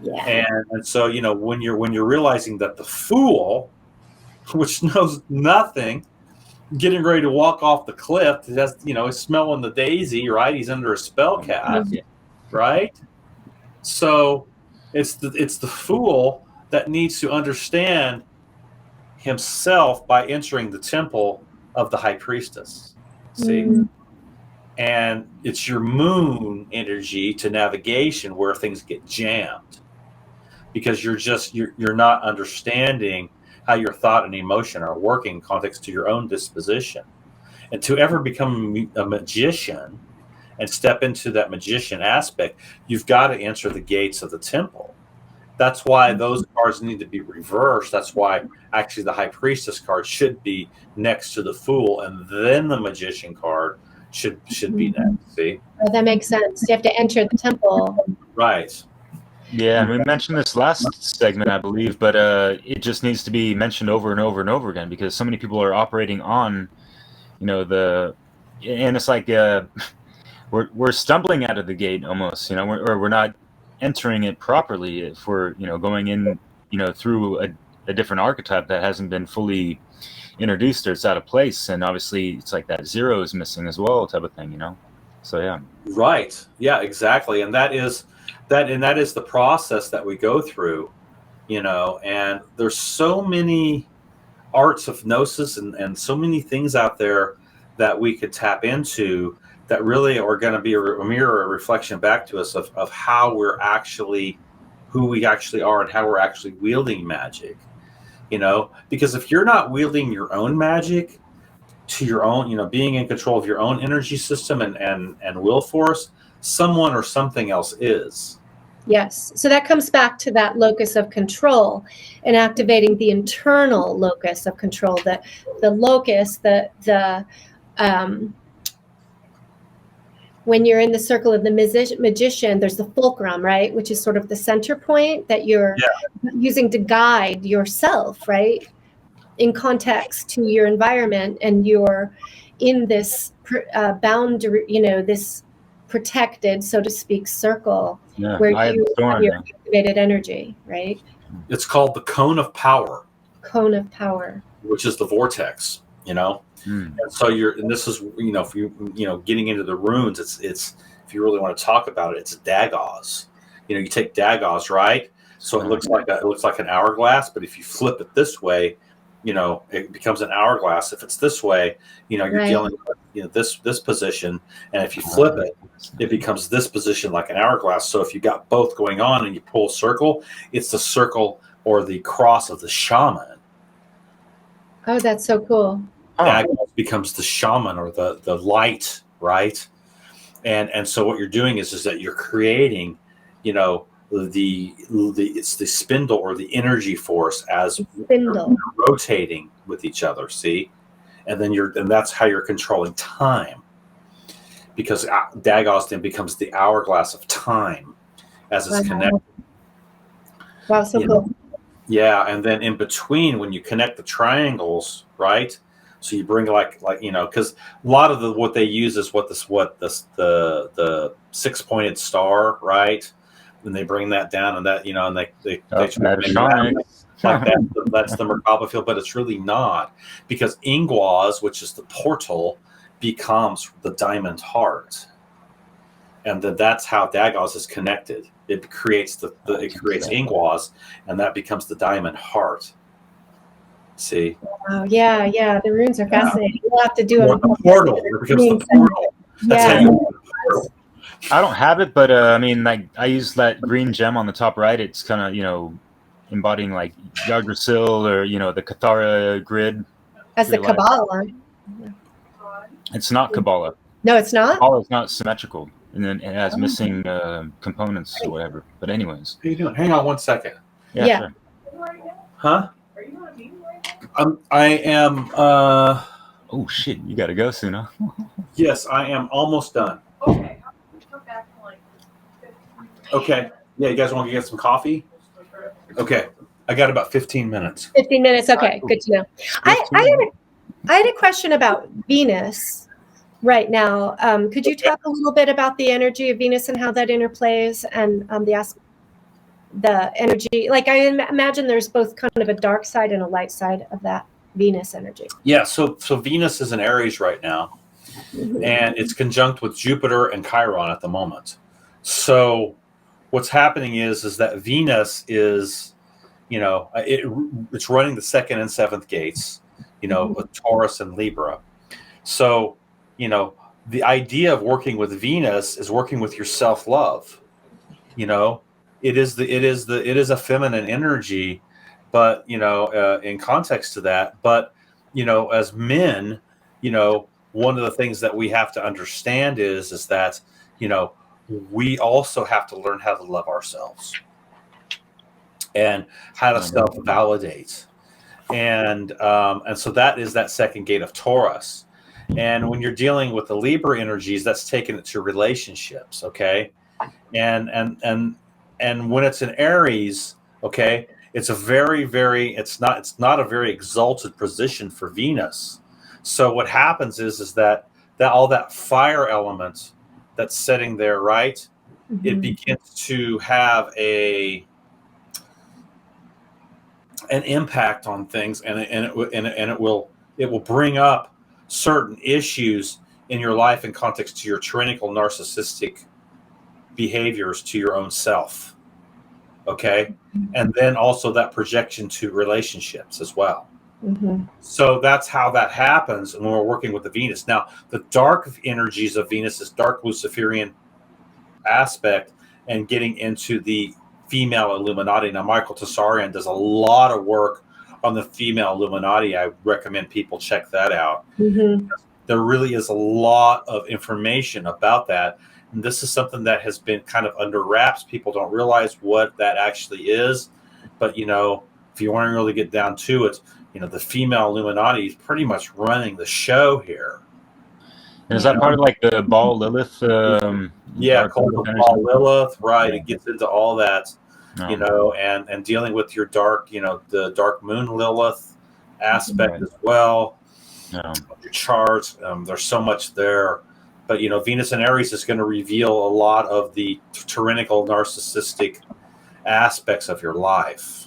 Yeah. And so when you're realizing that the fool, which knows nothing, getting ready to walk off the cliff, he's smelling the daisy, right? He's under a spell cast, right? So it's the fool that needs to understand himself by entering the temple of the high priestess. See? And it's your moon energy to navigation where things get jammed, because you're not understanding how your thought and emotion are working in context to your own disposition. And to ever become a magician and step into that magician aspect, you've got to enter the gates of the temple. That's why those cards need to be reversed. That's why actually the high priestess card should be next to the fool, and then the magician card should be next. See? Oh, that makes sense. You have to enter the temple. Right. Yeah, and we mentioned this last segment, I believe, but it just needs to be mentioned over and over and over again, because so many people are operating on, and it's like we're stumbling out of the gate almost, or we're not entering it properly if we're going in through a different archetype that hasn't been fully introduced, or it's out of place, and obviously it's like that zero is missing as well, type of thing, So yeah. Right. Yeah. Exactly. And that is the process that we go through, and there's so many arts of gnosis and so many things out there that we could tap into that really are going to be a mirror, a reflection back to us of how we're actually, who we actually are, and how we're actually wielding magic, because if you're not wielding your own magic to your own, being in control of your own energy system and will force, someone or something else is. Yes. So that comes back to that locus of control and activating the internal locus of control, the locus, when you're in the circle of the magician, there's the fulcrum, right? Which is sort of the center point that you're using to guide yourself, right? In context to your environment, and you're in this boundary, this protected, so to speak, circle Yeah, where I you have your yeah. activated energy, right? It's called the cone of power. Cone of power. Which is the vortex, you know? Mm. And so and this is, you know, if you getting into the runes, it's, if you really want to talk about it, it's dagos. You know, you take dagos, right? So it looks like an hourglass, but if you flip it this way, you know, it becomes an hourglass. If it's this way, you know, you're dealing with, you know, this position, and if you flip it, it becomes this position like an hourglass. So if you got both going on and you pull a circle, it's the circle or the cross of the shaman. Oh, that's so cool. Dagos becomes the shaman or the light, right? And so what you're doing is that you're creating, you know, it's the spindle or the energy force as you're rotating with each other. See, and that's how you're controlling time, because Dagos then becomes the hourglass of time as it's connected. Wow, so cool. Yeah, and then in between, when you connect the triangles, right? So you bring like you know, because a lot of what they use is the 6-pointed star, right? And they bring that down, and that, you know, and they try to make that like that's the Merkaba field, but it's really not, because Ingwaz, which is the portal, becomes the diamond heart, and that's how Dagos is connected. It creates it creates Ingwaz, and that becomes the diamond heart. See? Wow, yeah. The runes are fascinating. We'll have to do a portal. It becomes the portal. That's how you I don't have it, but I mean, like, I use that green gem on the top right. It's kind of, you know, embodying like Yggdrasil or, you know, the Cathara grid. As the Kabbalah. It's not Kabbalah. No, it's not? Kabbalah is not symmetrical, and then it has missing components or whatever. But anyways. What are you doing? Hang on one second. Yeah. Sure. Huh? I am. Oh shit! You gotta go soon, huh? Yes, I am almost done. Okay. Okay. Yeah, you guys want to get some coffee? Okay. I got about 15 minutes. 15 minutes. Okay, good to know. I had a question about Venus right now. Could you talk a little bit about the energy of Venus and how that interplays, and the energy? Like, I imagine there's both kind of a dark side and a light side of that Venus energy. Yeah. So Venus is in Aries right now, and it's conjunct with Jupiter and Chiron at the moment. So what's happening is that Venus is, you know, it's running the 2nd and 7th gates, you know, with Taurus and Libra. So, you know, the idea of working with Venus is working with your self-love. You know, it is a feminine energy, but, you know, in context to that, but, you know, as men, you know, one of the things that we have to understand is that, you know, we also have to learn how to love ourselves and how to self-validate. And so that is that 2nd gate of Taurus. And when you're dealing with the Libra energies, that's taking it to relationships. Okay. And when it's in Aries, okay, it's a it's not a very exalted position for Venus. So what happens is that all that fire element that's sitting there, right? It begins to have an impact on things, and it will bring up certain issues in your life in context to your tyrannical narcissistic behaviors to your own self. Okay. And then also that projection to relationships as well. So that's how that happens when we're working with the Venus. Now, the dark energies of Venus is dark Luciferian aspect and getting into the female Illuminati. Now, Michael Tessarian does a lot of work on the female Illuminati. I recommend people check that out. There really is a lot of information about that. And this is something that has been kind of under wraps. People don't realize what that actually is. But, you know, if you want to really get down to it, you know, the female Illuminati is pretty much running the show here. And is that part of like the Ball Lilith? Yeah, called the Ball Lilith, right? It gets into all that, you know, and dealing with your dark, you know, the dark moon Lilith aspect as well. Your charts, there's so much there. But Venus in Aries is going to reveal a lot of the tyrannical, narcissistic aspects of your life.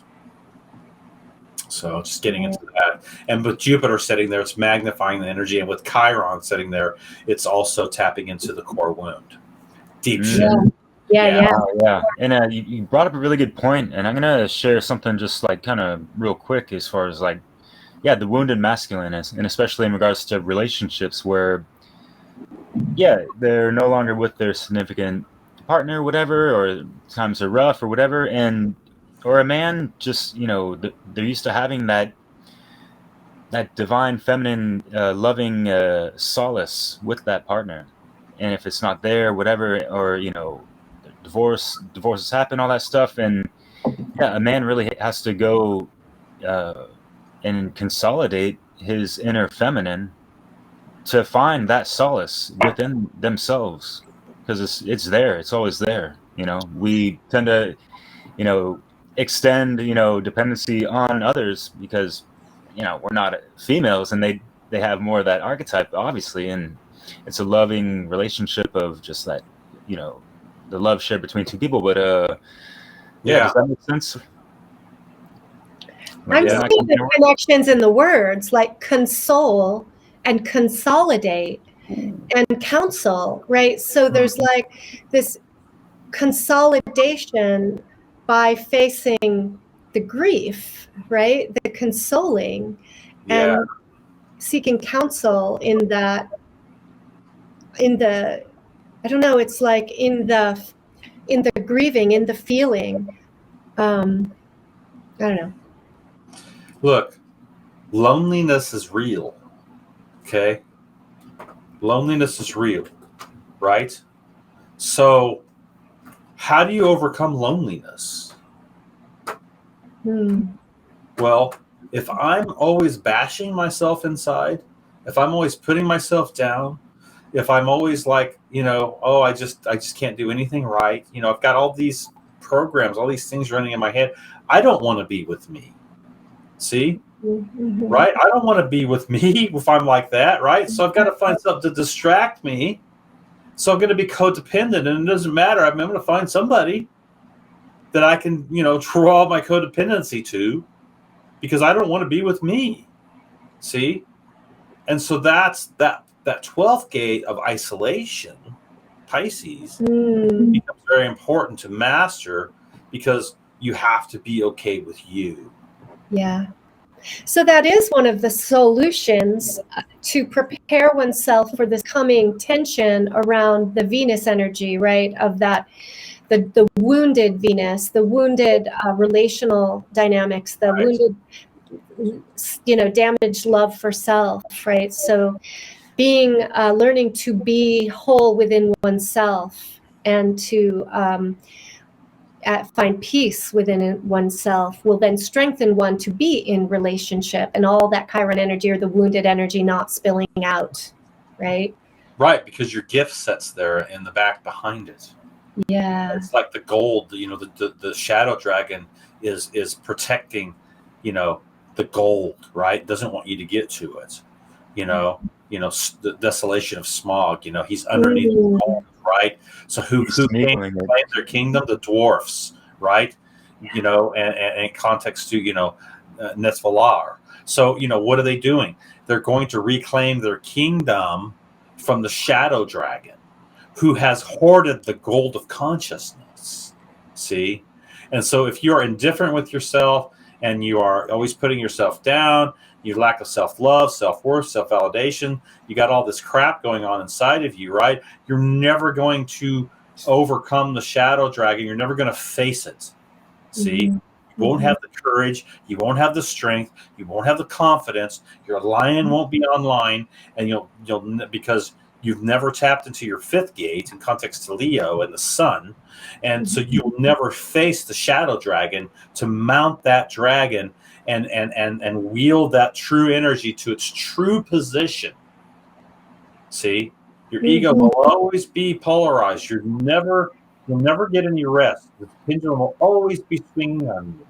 So just getting into that. And with Jupiter sitting there, it's magnifying the energy. And with Chiron sitting there, it's also tapping into the core wound. Deep shit. Yeah. And you brought up a really good point, and I'm gonna share something just like kind of real quick as far as like, the wounded masculine is, and especially in regards to relationships where, they're no longer with their significant partner, whatever, or times are rough or whatever, or a man just they're used to having that divine feminine loving solace with that partner, and if it's not there, whatever, or divorces happen, all that stuff, and a man really has to go and consolidate his inner feminine to find that solace within themselves, because it's there, it's always there. We tend to extend dependency on others because we're not females, and they have more of that archetype, obviously, and it's a loving relationship of just that the love shared between two people. But does that make sense? I'm seeing the connections in the words like console and consolidate and counsel, right? So there's like this consolidation by facing the grief, right? The consoling and seeking counsel in the I don't know, it's like in the grieving, in the feeling. I don't know. Look, loneliness is real. Okay? Loneliness is real, right? So how do you overcome loneliness? Well, if I'm always bashing myself inside, if I'm always putting myself down, if I'm always like, I just can't do anything right. I've got all these programs, all these things running in my head. I don't want to be with me. See? Right? I don't want to be with me if I'm like that, right? So I've got to find something to distract me. So I'm going to be codependent, and it doesn't matter. I'm going to find somebody that I can, draw my codependency to, because I don't want to be with me. See? And so that's that 12th gate of isolation, Pisces, becomes very important to master, because you have to be okay with you. Yeah. So that is one of the solutions to prepare oneself for this coming tension around the Venus energy, right? Of that, the wounded Venus, the wounded relational dynamics, the wounded, damaged love for self, right? So being, learning to be whole within oneself and to find peace within oneself will then strengthen one to be in relationship, and all that Chiron energy or the wounded energy not spilling out, right? Right, because your gift sets there in the back behind it. Yeah. It's like the gold, the shadow dragon is protecting, the gold, right? Doesn't want you to get to it. The desolation of smog, he's underneath the gold, right? So who came to claim their kingdom? The dwarfs, right? And in context to, Netzvalar. So, what are they doing? They're going to reclaim their kingdom from the shadow dragon, who has hoarded the gold of consciousness. See? And so if you're indifferent with yourself and you are always putting yourself down, you lack of self-love, self-worth, self-validation, you got all this crap going on inside of you, right? You're never going to overcome the shadow dragon. You're never going to face it. See? You won't have the courage. You won't have the strength. You won't have the confidence. Your lion won't be online, and you'll because you've never tapped into your 5th gate in context to Leo and the sun. And so you'll never face the shadow dragon to mount that dragon and wield that true energy to its true position. See? Your ego will always be polarized. You'll never get any rest. The pendulum will always be swinging on you.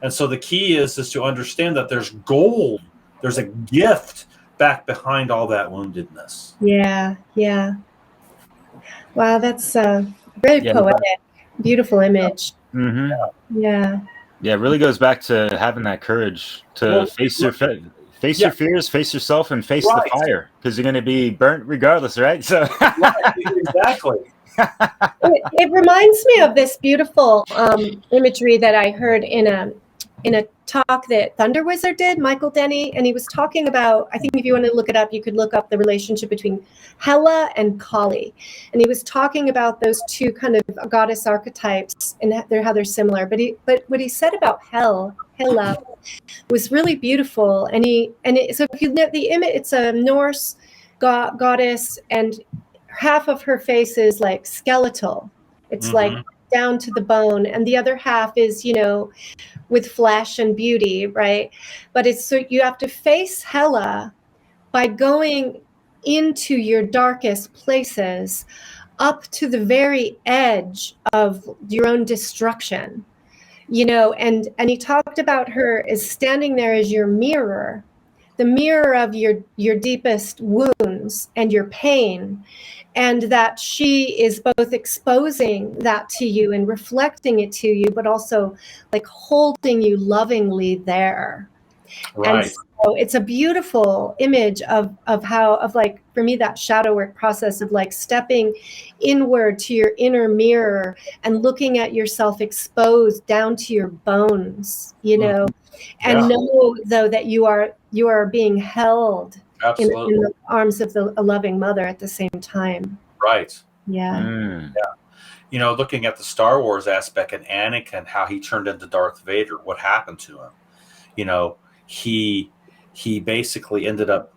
And so the key is to understand that there's gold. There's a gift back behind all that woundedness. Yeah. Wow, that's very poetic. Beautiful image. Mm-hmm. Yeah. Yeah, it really goes back to having that courage to face your fears, face yourself, and face the fire, because you're going to be burnt regardless, right? So exactly. It reminds me of this beautiful imagery that I heard in a talk that Thunder Wizard did, Michael Denny, and he was talking about, I think if you want to look it up, you could look up the relationship between Hela and Kali. And he was talking about those two kind of goddess archetypes and how they're similar. But what he said about Hela was really beautiful. So if you look at the image, it's a Norse goddess, and half of her face is like skeletal. It's like down to the bone, and the other half is, with flesh and beauty, right? But it's so you have to face Hela by going into your darkest places, up to the very edge of your own destruction, and he talked about her as standing there as your mirror, the mirror of your deepest wounds and your pain, and that she is both exposing that to you and reflecting it to you, but also like holding you lovingly there. Right. And so it's a beautiful image of like, for me, that shadow work process of like stepping inward to your inner mirror and looking at yourself exposed down to your bones, and know though that you are being held in the arms of a loving mother at the same time. Right. Yeah. Yeah. Looking at the Star Wars aspect and Anakin, how he turned into Darth Vader, what happened to him? He basically ended up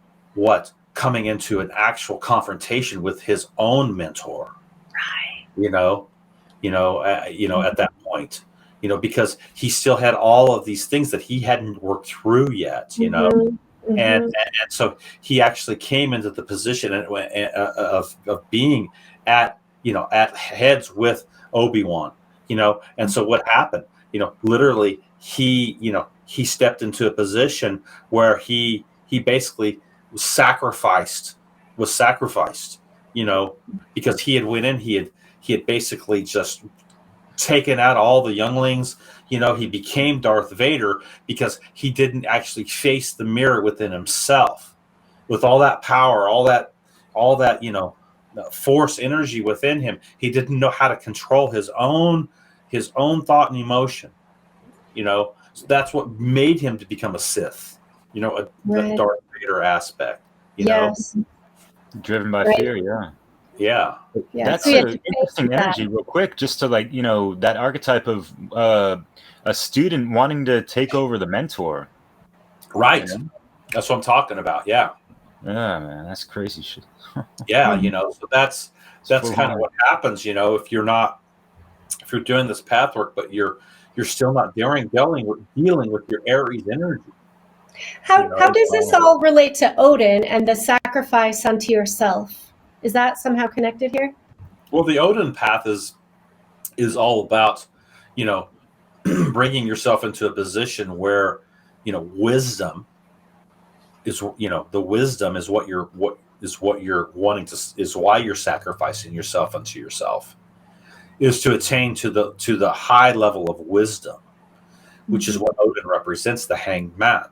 coming into an actual confrontation with his own mentor. Right. At that point, because he still had all of these things that he hadn't worked through yet, and so he actually came into the position of being at heads with Obi-Wan, and so what happened, literally he stepped into a position where he basically was sacrificed, because he had went in, he had basically just taken out all the younglings. He became Darth Vader because he didn't actually face the mirror within himself, with all that power, all that force energy within him. He didn't know how to control his own thought and emotion. So that's what made him to become a Sith. The Darth Vader aspect. Yes. Driven by fear. Yeah. That's so an interesting energy, real quick, just to that archetype of a student wanting to take over the mentor. Right. That's what I'm talking about. Yeah. Yeah, man, that's crazy shit. Yeah, so that's kind of what happens, if you're doing this path work, but you're still not dealing with your Aries energy. How does this all relate to Odin and the sacrifice unto yourself? Is that somehow connected here? Well, the Odin path is all about, bringing yourself into a position where, wisdom is, the wisdom is what you're wanting to, is why you're sacrificing yourself unto yourself, is to attain to the high level of wisdom, which is what Odin represents, the hanged man.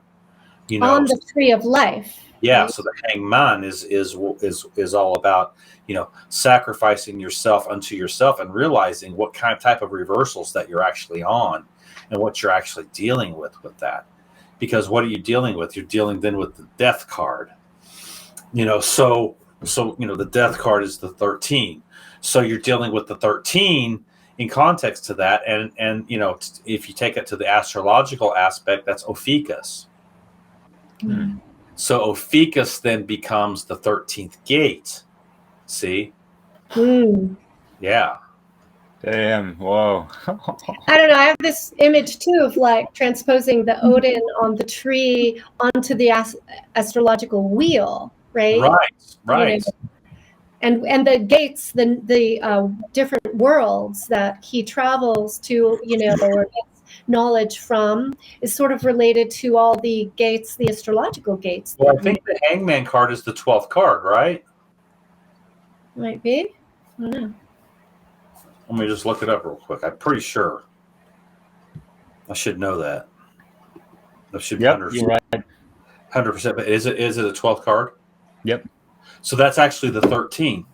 On the tree of life. Yeah, right? so the hanged man is all about, sacrificing yourself unto yourself and realizing what type of reversals that you're actually on and what you're actually dealing with that. Because what are you dealing with? You're dealing then with the death card. So the death card is the 13. So you're dealing with the 13 in context to that, and if you take it to the astrological aspect, that's Ophiuchus. So Ophiuchus then becomes the 13th gate. See? Yeah. Damn. Whoa. I don't know. I have this image too of like transposing the Odin on the tree onto the astrological wheel, right? Right. And the gates, the different worlds that he travels to, or gets knowledge from is sort of related to all the gates, the astrological gates. Well, I think the Hangman card is the 12th card, right? Might be. I don't know. Let me just look it up real quick. I'm pretty sure. I should know that. That should be 100%. You're right. 100%. But is it a 12th card? Yep. So that's actually the 13.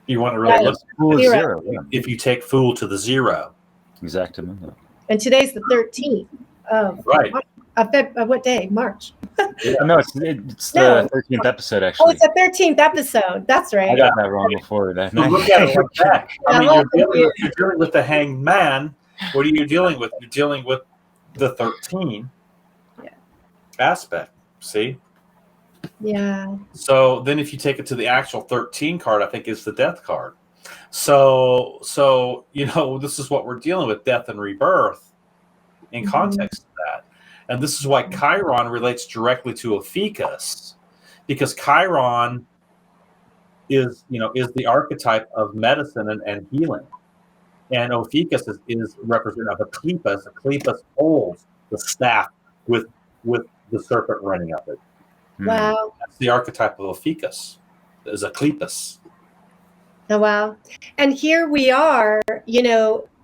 You want to really look at zero. If you take Fool to the 0. Exactly. And today's the 13th of right. What day? March. No, it's the 13th episode, actually. Oh, it's the 13th episode. That's right. I got that wrong before that. So look at it like that. I mean, you're dealing with the Hanged Man. What are you dealing with? You're dealing with the 13 aspect. See? Yeah. So then if you take it to the actual 13 card, I think is the death card. So this is what we're dealing with, death and rebirth in context of that. And this is why Chiron relates directly to Ophiuchus, because Chiron is the archetype of medicine and healing. And Ophiuchus is representative of a Clepas. A Clepas holds the staff with the serpent running up it. Wow. That's the archetype of Ophiuchus, is a Clepas. Oh, wow. And here we are,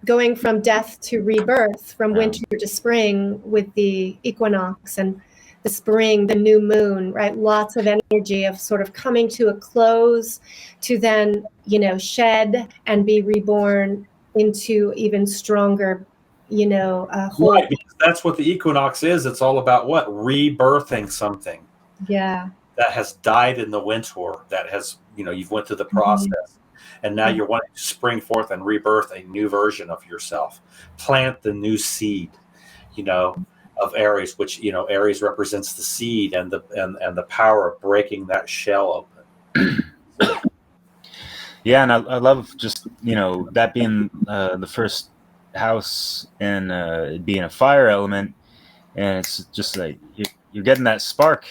going from death to rebirth, from winter to spring with the equinox and the spring, the new moon, right? Lots of energy of sort of coming to a close to then, shed and be reborn into even stronger, whole. Right, because that's what the equinox is. It's all about what? Rebirthing something. Yeah. That has died in the winter, that has, you've went through the process. And now you're wanting to spring forth and rebirth a new version of yourself. Plant the new seed, of Aries, which, Aries represents the seed and the power of breaking that shell open. Yeah, and I love just, that being the first house and being a fire element. And it's just like you're getting that spark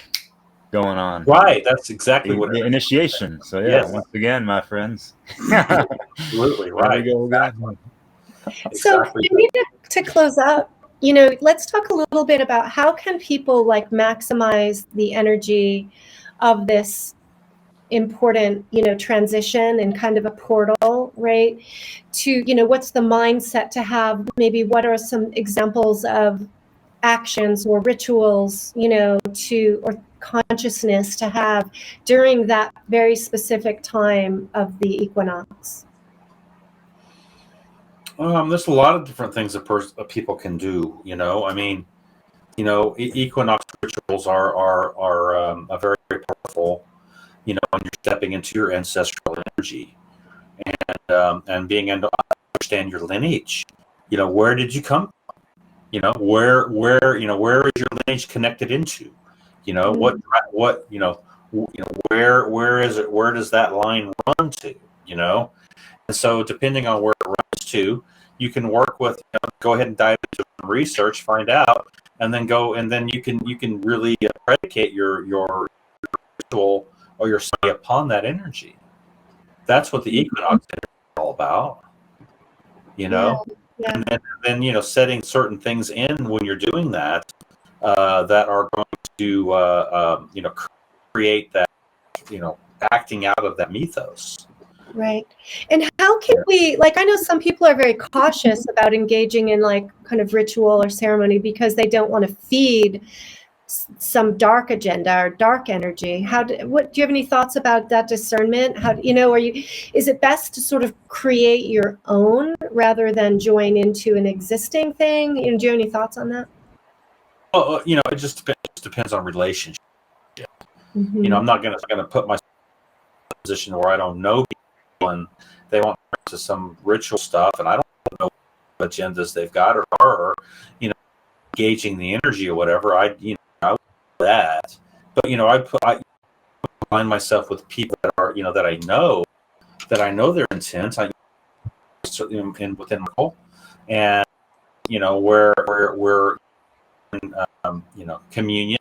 going on. Right, that's exactly what the initiation. So once again, my friends. Absolutely right. There we go again. So maybe to close up, let's talk a little bit about how can people maximize the energy of this important, transition and kind of a portal, right? To, what's the mindset to have? Maybe what are some examples of actions or rituals, or consciousness to have during that very specific time of the equinox? There's a lot of different things that people can do. Equinox rituals are very, very powerful. When you're stepping into your ancestral energy and being able to understand your lineage. Where did you come from? Where is your lineage connected into? Where is it? Where does that line run to? And so depending on where it runs to, you can work with, go ahead and dive into some research, find out, and then you can really predicate your ritual or your study upon that energy. That's what the equinox is all about. Yeah. And then setting certain things in when you're doing that that are going to create that acting out of that mythos. Right. And how can we, I know some people are very cautious about engaging in kind of ritual or ceremony because they don't want to feed some dark agenda or dark energy. Do you have any thoughts about that discernment? Is it best to sort of create your own rather than join into an existing thing? Do you have any thoughts on that? Well, it just depends on relationship. Mm-hmm. I'm not going to put myself in a position where I don't know people and they want to some ritual stuff and I don't know what agendas they've got or engaging the energy or whatever. I would do that, but I align myself with people that are that I know their intent. I within my goal, and where we're in communion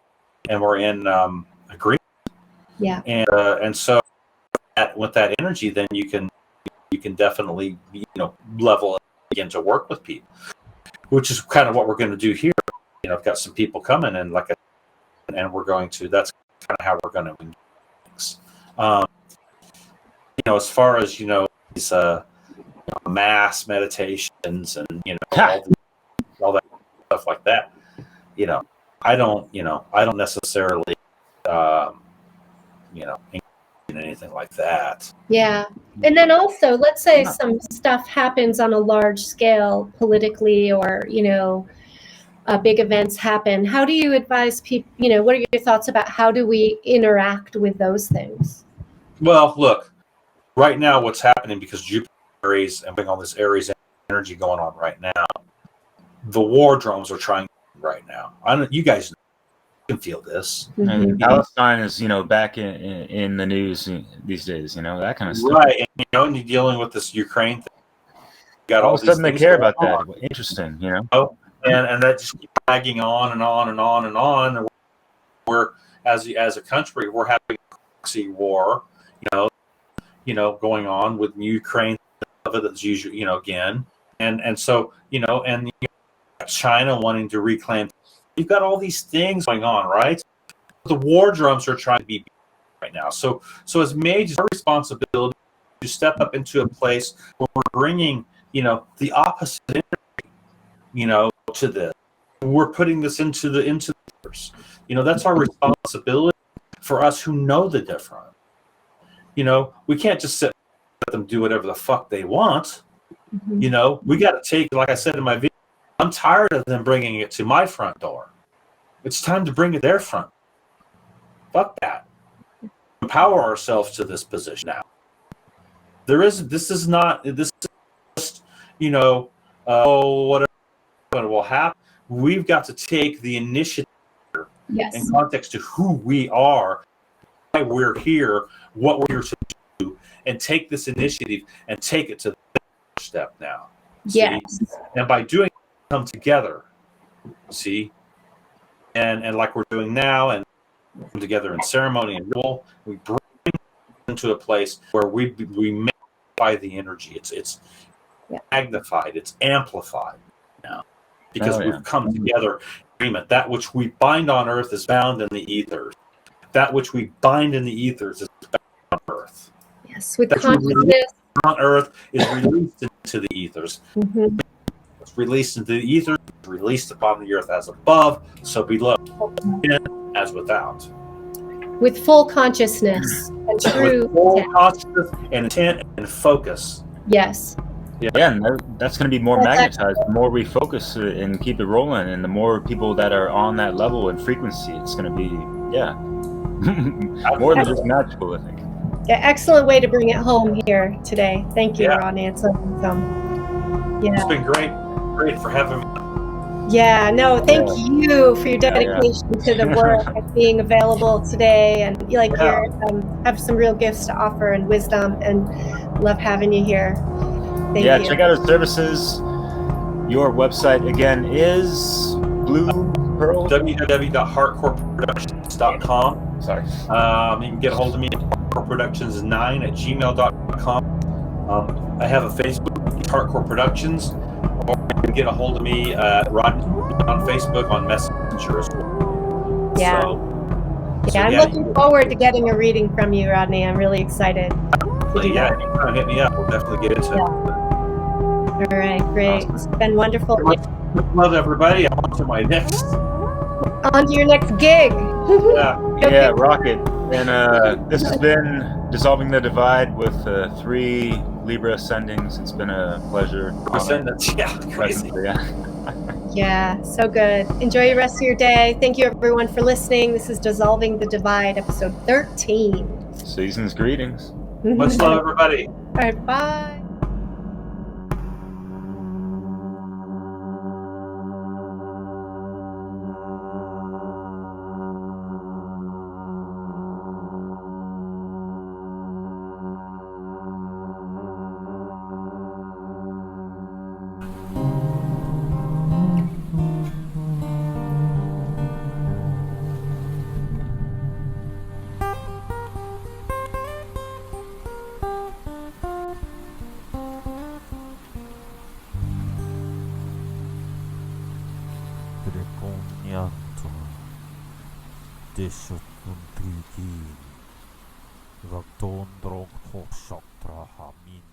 and we're in agreement. Yeah. And so with that energy, then you can definitely level it, begin to work with people. which is kind of what we're going to do here. You know, I've got some people coming, and we're going to. That's kind of how we're going to do things. You know, as far as these mass meditations and all that stuff like that. You know, I don't necessarily anything like that. Yeah. And then also, let's say some stuff happens on a large scale politically, or, big events happen. How do you advise people, what are your thoughts about how do we interact with those things? Well, look, right now what's happening, because Jupiter Aries and all this Aries energy going on right now, the war drums are trying right now. You guys can feel this. And Palestine is, back in the news these days, that kind of stuff. Right, and and you're dealing with this Ukraine thing. Got all of a sudden they care about that. Interesting, and that just keeps dragging on and on and on and on. And we're as a country, we're having a proxy war, going on with Ukraine. That's usually, again, and so and China wanting to reclaim. You've got all these things going on, right? The war drums are trying to be right now. So as mages, our responsibility to step up into a place where we're bringing, the opposite energy, to this. We're putting this into the universe. That's our responsibility for us who know the difference. We can't just let them do whatever the fuck they want. We got to take, like I said in my video, I'm tired of them bringing it to my front door. It's time to bring it their front. Fuck that. Empower ourselves to this position now. This is just, whatever will happen. We've got to take the initiative in context to who we are, why we're here, what we're here to do, and take this initiative and take it to the next step now. Yes. See? And by doing it, come together. See? And like we're doing now, and come together in ceremony and ritual, we bring into a place where we magnify the energy. It's magnified, it's amplified now, because we've come together in agreement. That which we bind on earth is bound in the ethers. That which we bind in the ethers is bound on earth. Yes, with consciousness on earth is released into the ethers. It's released into the ethers, released upon the earth as above, so below, as without. With full consciousness and true with full consciousness and intent and focus. Yes. Yeah, and that's going to be more magnetized. The more we focus and keep it rolling, and the more people that are on that level and frequency, it's going to be, more than just magical, I think. Yeah, excellent way to bring it home here today. Thank you, Rodney. It's awesome. It's been great for having me. Yeah, no, thank you for your dedication to the work and being available today. And you have some real gifts to offer and wisdom, and love having you here. Thank you. Check out our services. Your website again is Blue Pearl. www.heartcoreproductions.com. Sorry. You can get a hold of me at heartcoreproductions9@gmail.com. I have a Facebook, Hardcore Productions, or you can get a hold of me, Rodney, on Facebook on Messenger as well. Yeah. I'm looking forward to getting a reading from you, Rodney. I'm really excited. Yeah, anytime, hit me up. We'll definitely get into it. All right, great. It's been wonderful. Love everybody. On to my next. On to your next gig. Yeah, rocket. And this has been Dissolving the Divide with 3 Libra ascendings. It's been a pleasure. Ascendants, crazy. Yeah, so good. Enjoy the rest of your day. Thank you, everyone, for listening. This is Dissolving the Divide, episode 13. Season's greetings. Much love, everybody. All right, bye. Ponyanto Deshukuntriki Raktondrog Hokshaprahamin